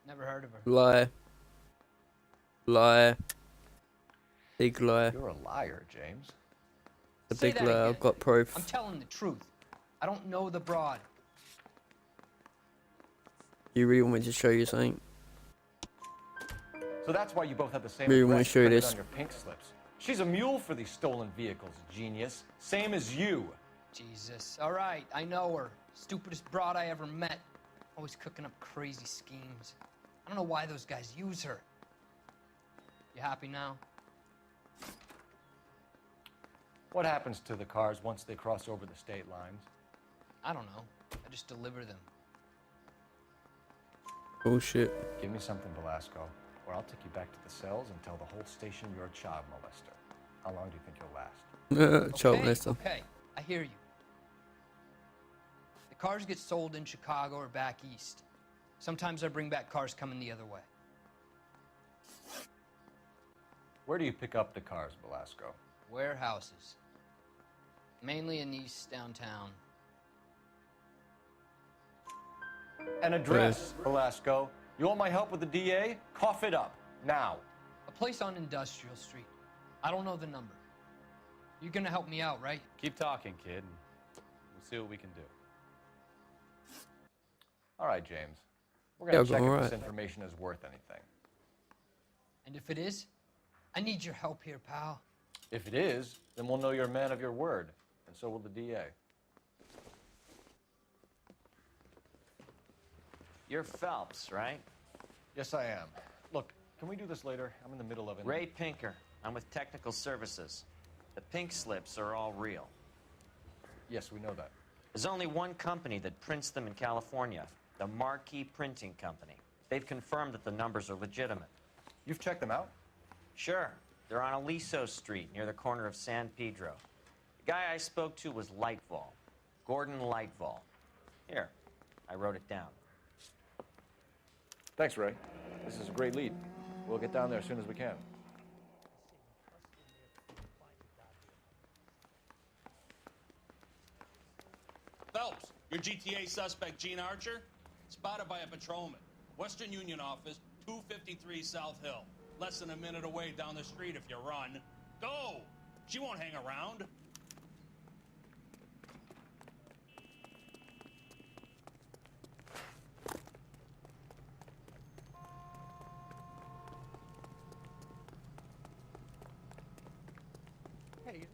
Never heard of her. Lie. Lie. Big lie. You're a liar, James. The Say big that lie. again. I've got proof. I'm telling the truth. I don't know the broad. You really want me to show you something? So that's why you both have the same Really wanna address show you printed this. on your pink slips. She's a mule for these stolen vehicles, genius. Same as you. Jesus. All right, I know her. Stupidest broad I ever met. Always cooking up crazy schemes. I don't know why those guys use her. You happy now? What happens to the cars once they cross over the state lines? I don't know. I just deliver them. Bullshit. Give me something, Velasco, or I'll take you back to the cells and tell the whole station you're a child molester. How long do you think you'll last? Child Okay, molester. okay, I hear you. The cars get sold in Chicago or back east. Sometimes I bring back cars coming the other way. Where do you pick up the cars, Velasco? Warehouses. Mainly in East downtown. An address, Velasco. You want my help with the DA? Cough it up, now. A place on Industrial Street. I don't know the number. You're gonna help me out, right? Keep talking, kid, and we'll see what we can do. All right, James. We're gonna check if this information is worth anything. And if it is, I need your help here, pal. If it is, then we'll know you're a man of your word, and so will the DA. You're Phelps, right? Yes, I am. Look, can we do this later? I'm in the middle of it. Ray Pinker. I'm with Technical Services. The pink slips are all real. Yes, we know that. There's only one company that prints them in California, the Marquee Printing Company. They've confirmed that the numbers are legitimate. You've checked them out? Sure. They're on Aliso Street, near the corner of San Pedro. The guy I spoke to was Lightval. Gordon Lightval. Here, I wrote it down. Thanks, Ray. This is a great lead. We'll get down there as soon as we can. Phelps, your GTA suspect, Jean Archer, spotted by a patrolman. Western Union office, 253 South Hill. Less than a minute away down the street if you run. Go! She won't hang around. Hey.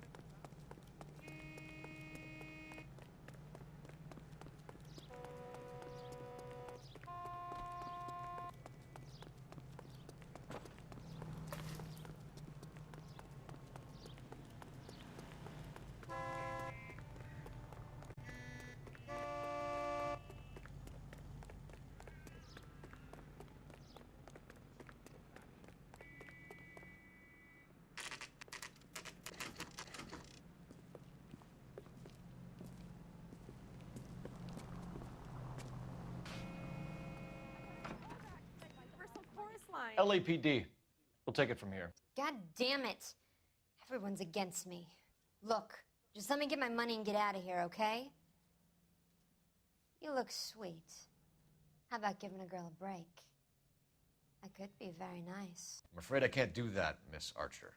fine. LAPD. We'll take it from here. God damn it. Everyone's against me. Look, just let me get my money and get out of here, okay? You look sweet. How about giving a girl a break? That could be very nice. I'm afraid I can't do that, Miss Archer.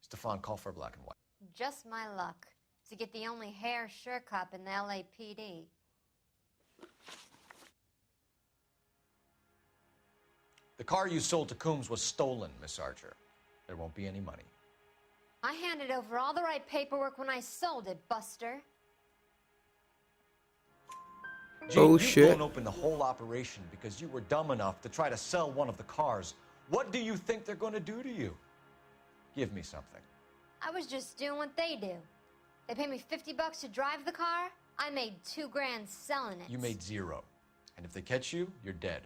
Stefan, call for black and white. Just my luck to get the only hair sure cop in the LAPD. The car you sold to Coombs was stolen, Miss Archer. There won't be any money. I handed over all the right paperwork when I sold it, Buster. Gene, you've shit. blown open the whole operation because you were dumb enough to try to sell one of the cars. What do you think they're going to do to you? Give me something. I was just doing what they do. They paid me $50 to drive the car. I made $2 grand selling it. You made zero. And if they catch you, you're dead.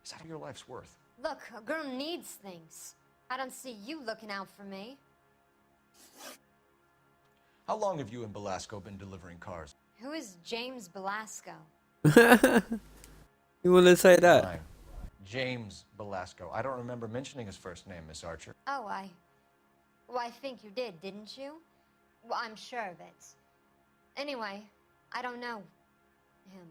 Is that all your life's worth? Look, a girl needs things. I don't see you looking out for me. How long have you and Belasco been delivering cars? Who is James Belasco? You want to say that? Fine. James Belasco. I don't remember mentioning his first name, Miss Archer. Oh, well, I think you did, didn't you? Well, I'm sure of it. Anyway, I don't know him.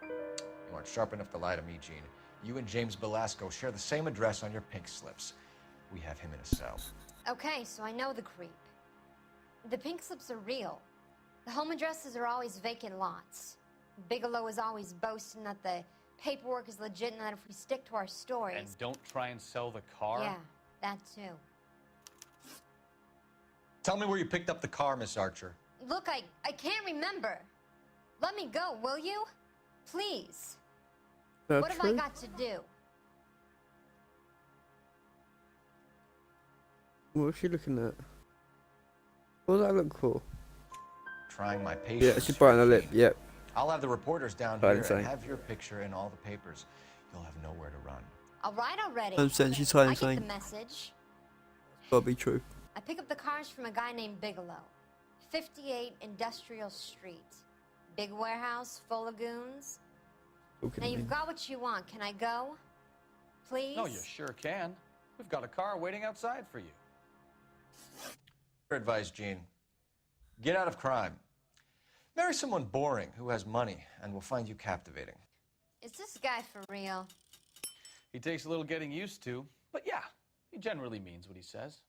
You aren't sharp enough to lie to me, Gene. You and James Belasco share the same address on your pink slips. We have him in a cell. Okay, so I know the creep. The pink slips are real. The home addresses are always vacant lots. Bigelow is always boasting that the paperwork is legit and that if we stick to our stories... And don't try and sell the car? Yeah, that too. Tell me where you picked up the car, Miss Archer. Look, I can't remember. Let me go, will you? Please. That's What have true. I got to do? What's she looking at? What does that look for? Trying my patience. Yeah, she's biting her lip. Yep. I'll have the reporters down Right, here insane. and have your picture in all the papers. You'll have nowhere to run. All right already. I'm saying she's trying I to get say. the message. Gotta be true. I pick up the cars from a guy named Bigelow. 58 Industrial Street. Big warehouse, full of goons. Okay, Now you've then. got what you want. Can I go? Please? No, you sure can. We've got a car waiting outside for you. Your advice, Gene. Get out of crime. Marry someone boring who has money and will find you captivating. Is this guy for real? He takes a little getting used to, but yeah, he generally means what he says.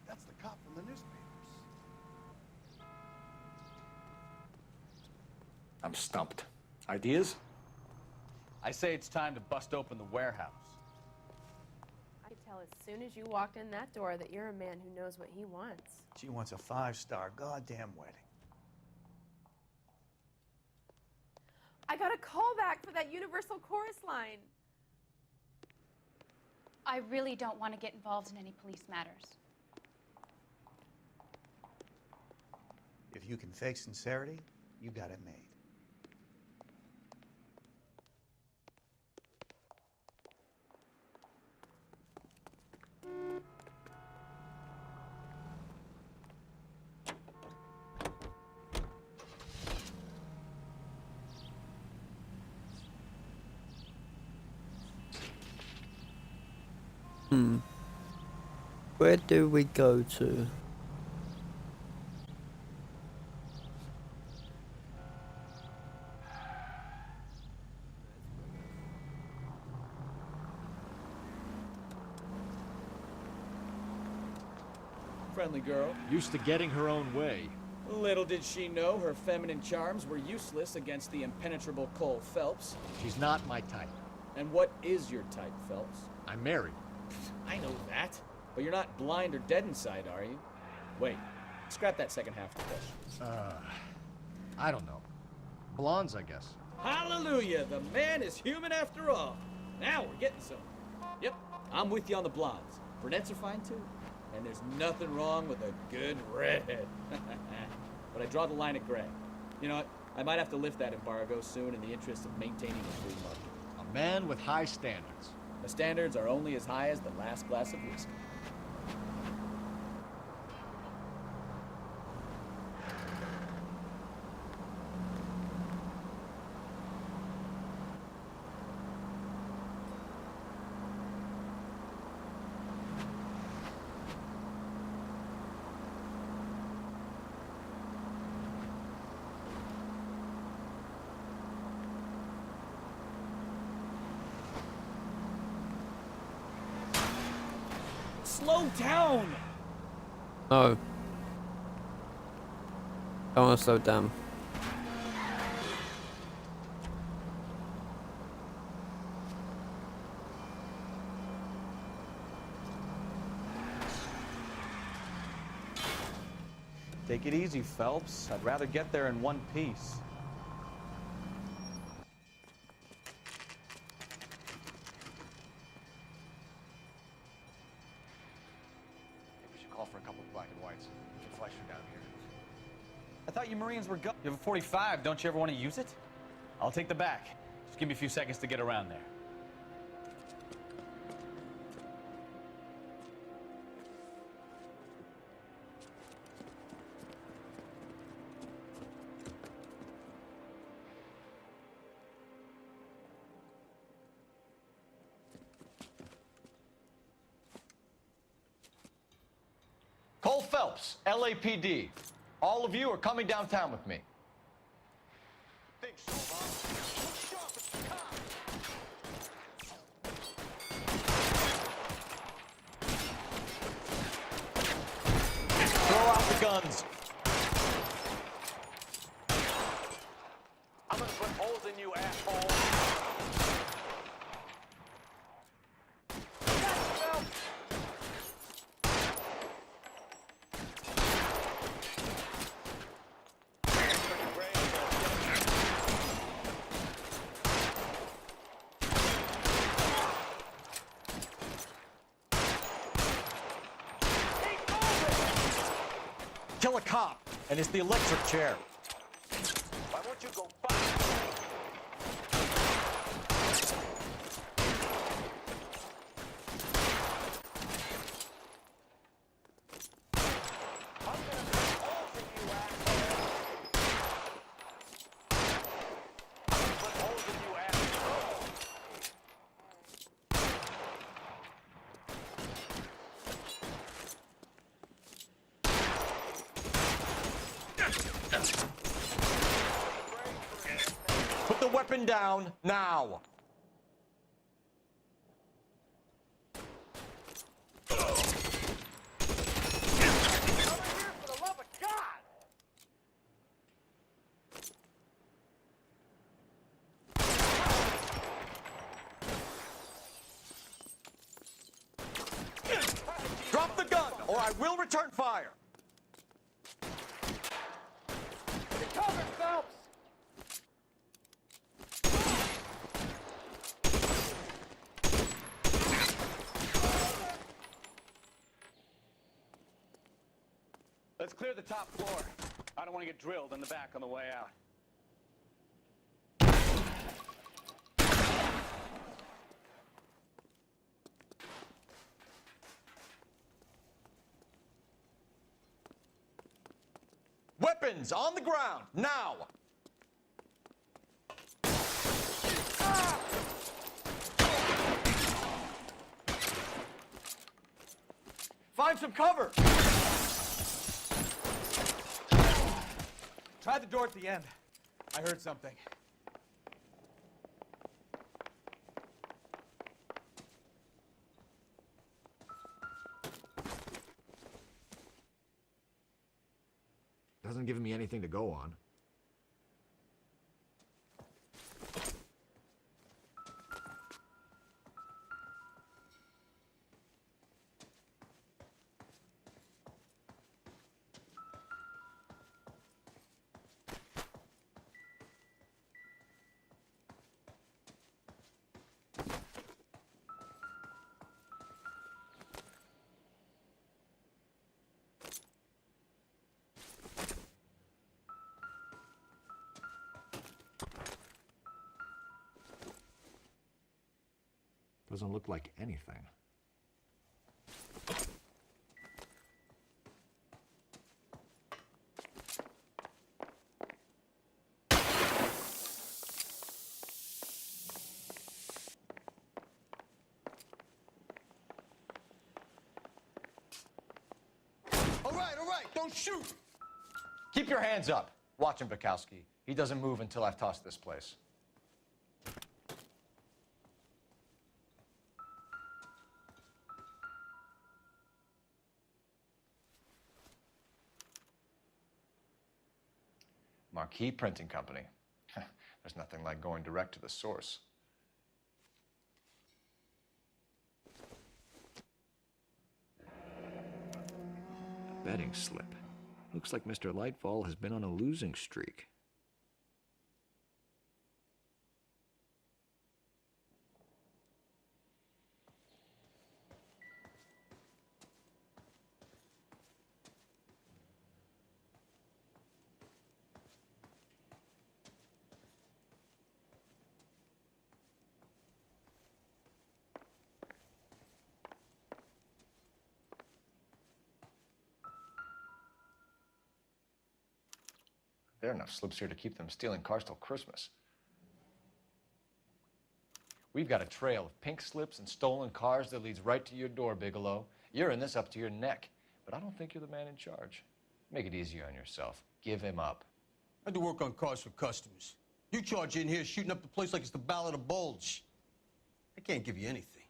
That's the cop from the newspapers. I'm stumped. Ideas? I say it's time to bust open the warehouse. I could tell as soon as you walked in that door that you're a man who knows what he wants. She wants a 5-star goddamn wedding. I got a call back for that Universal Chorus line. I really don't want to get involved in any police matters. If you can fake sincerity, you got it made. Where do we go to? Friendly girl. Used to getting her own way. Little did she know her feminine charms were useless against the impenetrable Cole Phelps. She's not my type. And what is your type, Phelps? I'm married. I know that. But you're not blind or dead inside, are you? Wait, scrap that second half of the question. I don't know. Blondes, I guess. Hallelujah! The man is human after all. Now we're getting somewhere. Yep, I'm with you on the blondes. Brunettes are fine too. And there's nothing wrong with a good redhead. But I draw the line at gray. You know what? I might have to lift that embargo soon in the interest of maintaining a free market. A Man with high standards. The standards are only as high as the last glass of whiskey. Slow down! No. I want to slow down. Take it easy, Phelps. I'd rather get there in one piece. We should call for a couple of black and whites. We can flash you down here. I thought you Marines were You have a 45. Don't you ever want to use it? I'll take the back. Just give me a few seconds to get around there. Cole Phelps, LAPD. All of you are coming downtown with me. Throw out the guns. I'm gonna put holes in you, asshole. Kill a cop, and it's the electric chair. Why won't you go fight? Put the weapon down, now! Drop the gun, or I will return fire! Get covered, Phelps! Let's clear the top floor. I don't want to get drilled in the back on the way out. Weapons on the ground, now! Find some cover! Try the door at the end. I heard something. Doesn't give me anything to go on. Doesn't look like anything. All right, don't shoot! Keep your hands up. Watch him, Bukowski. He doesn't move until I've tossed this place. Marquee Printing Company. There's nothing like going direct to the source. Betting slip. Looks like Mr. Lightfall has been on a losing streak. There are enough slips here to keep them stealing cars till Christmas. We've got a trail of pink slips and stolen cars that leads right to your door, Bigelow. You're in this up to your neck, but I don't think you're the man in charge. Make it easier on yourself. Give him up. I do work on cars for customers. You charge in here shooting up the place like it's the Ballad of Bulge. I can't give you anything.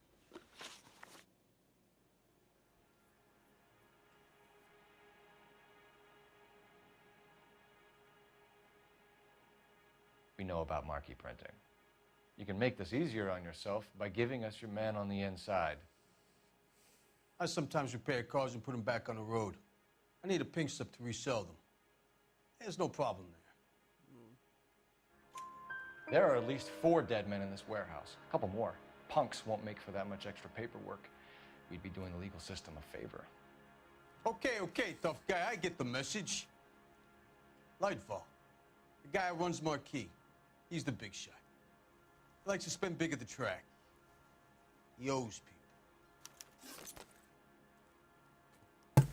We know about marquee printing. You can make this easier on yourself by giving us your man on the inside. I sometimes repair cars and put them back on the road. I need a pink slip to resell them. There's no problem there. There are at least 4 dead men in this warehouse. A couple more. Punks won't make for that much extra paperwork. We'd be doing the legal system a favor. Okay, tough guy. I get the message. Lightfall, the guy who runs Marquee. He's the big shot. He likes to spend big at the track. He owes people.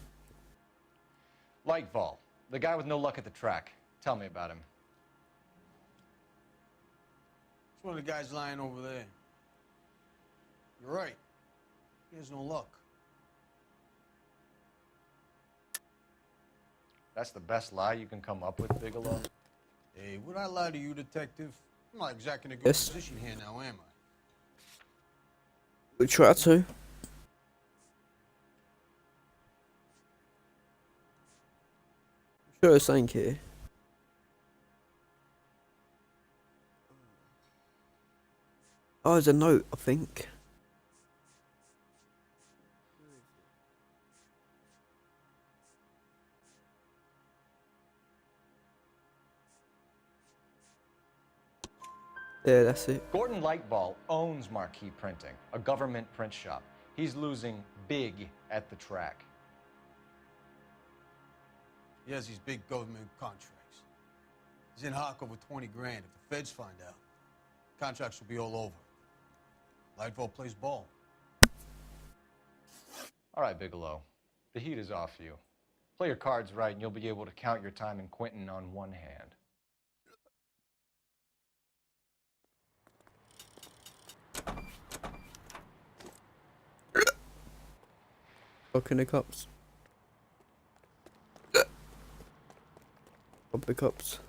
Lightfall, the guy with no luck at the track. Tell me about him. It's one of the guys lying over there. You're right. He has no luck. That's the best lie you can come up with, Bigelow? Hey, would I lie to you, detective? I'm not exactly in a good Yes. position here now, am I? We try to. Sure, there's something here. Oh, there's a note, I think. Yeah, that's it. Gordon Lightball owns Marquee Printing, a government print shop. He's losing big at the track. He has these big government contracts. He's in hock over 20 grand. If the feds find out, contracts will be all over. Lightfall plays ball. All right, Bigelow. The heat is off you. Play your cards right and you'll be able to count your time in Quentin on one hand. Look in the cups. Pop the cups.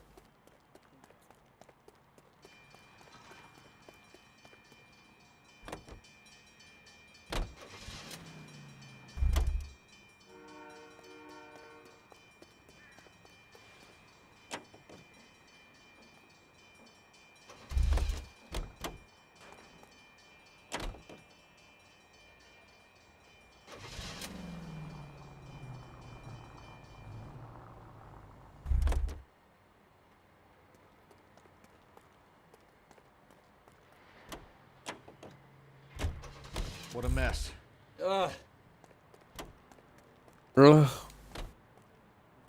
What a mess. Ugh.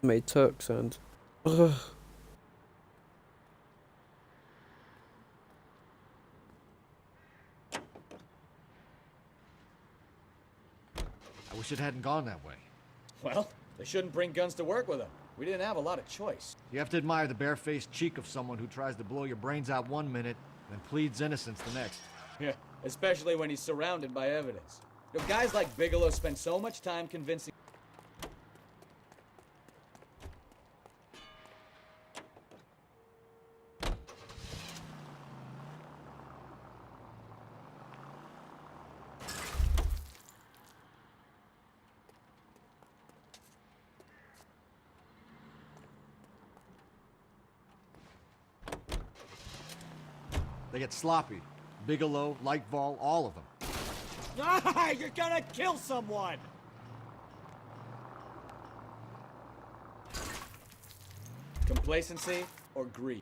Made Turk sound. Ugh. I wish it hadn't gone that way. Well, they shouldn't bring guns to work with them. We didn't have a lot of choice. You have to admire the barefaced cheek of someone who tries to blow your brains out one minute and pleads innocence the next. Yeah, especially when he's surrounded by evidence. You know, guys like Bigelow spend so much time convincing... They get sloppy. Bigelow, Lightfall, all of them. Ah, you're gonna kill someone! Complacency or greed?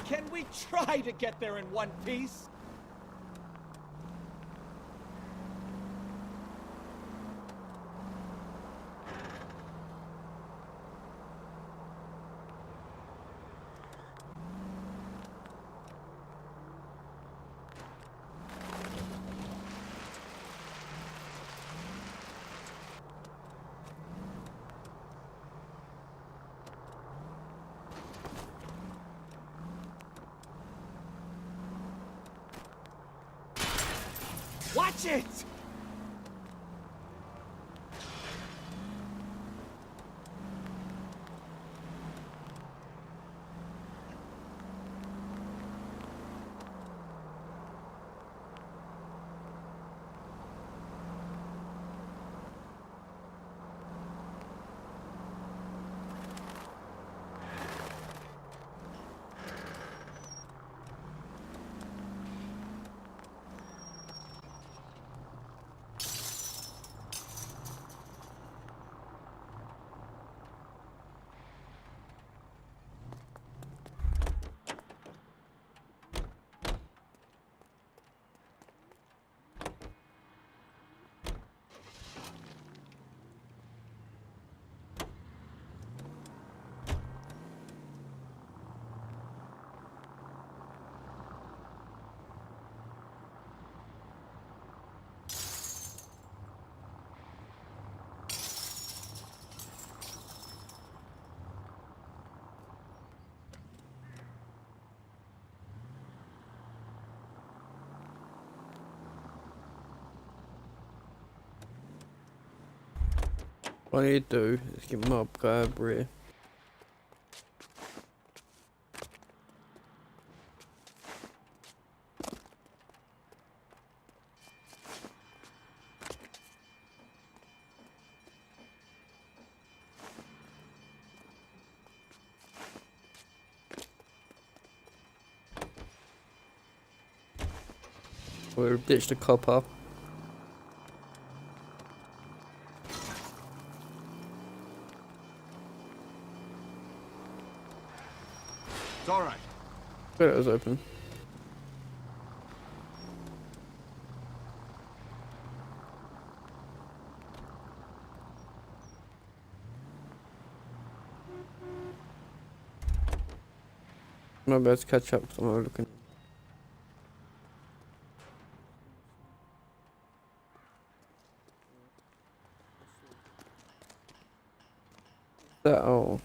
Can we try to get there in one piece? Watch it! What I need to do is get my upgrade here. We'll ditch the copper. It's all right. It was open. I'm about to catch up because I'm looking. That all.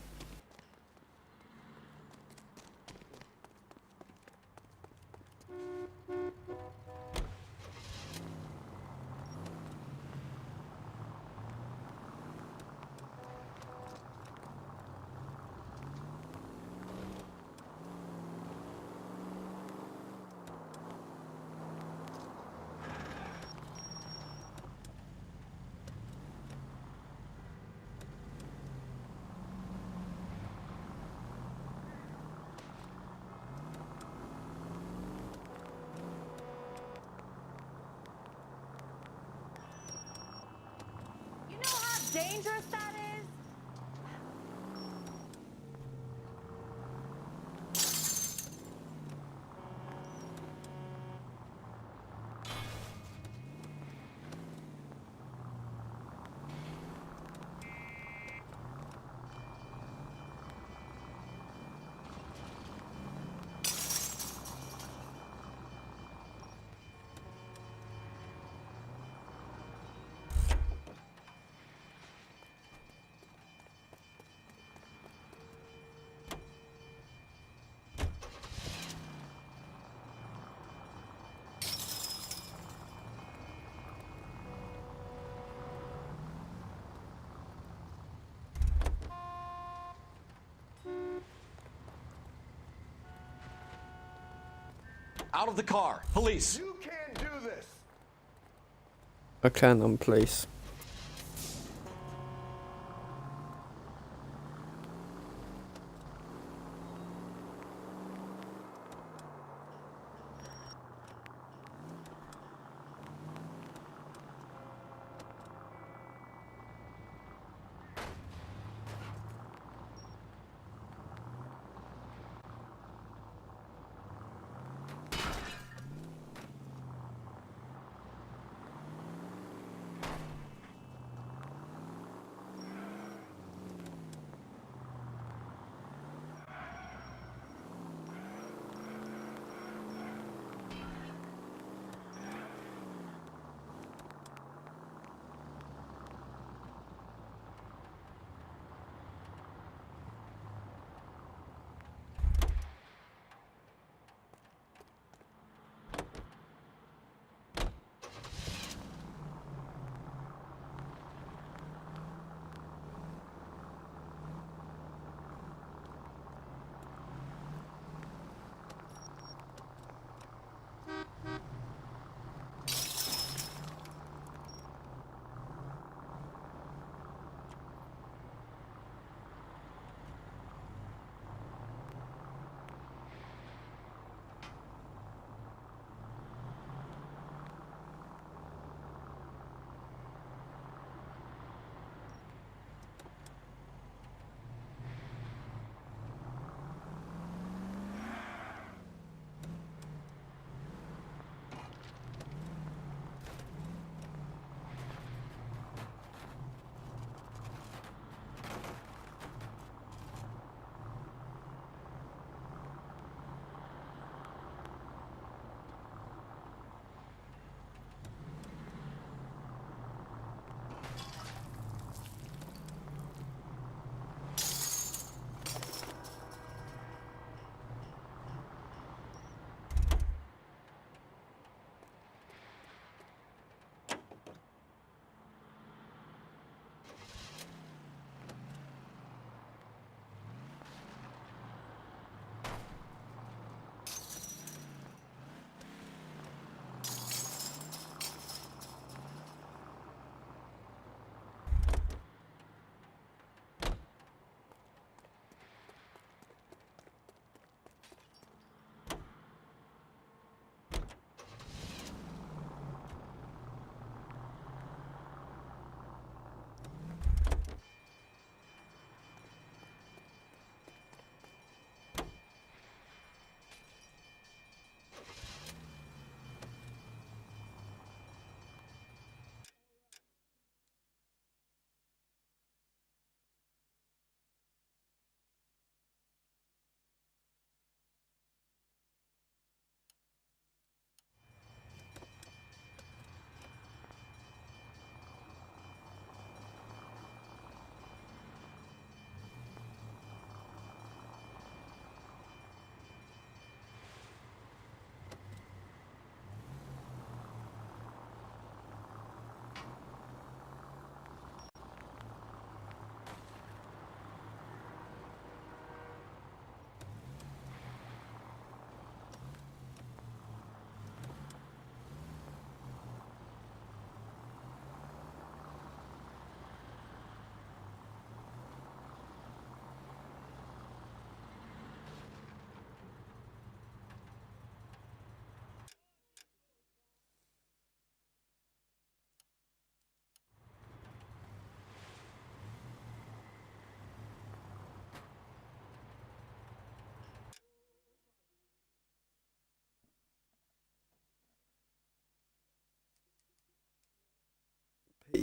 dangerous that is? Out of the car. Police. You can't do this. I can, please.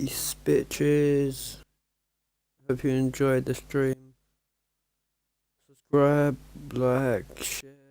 Peace, bitches. Hope you enjoyed the stream. Subscribe, like, share.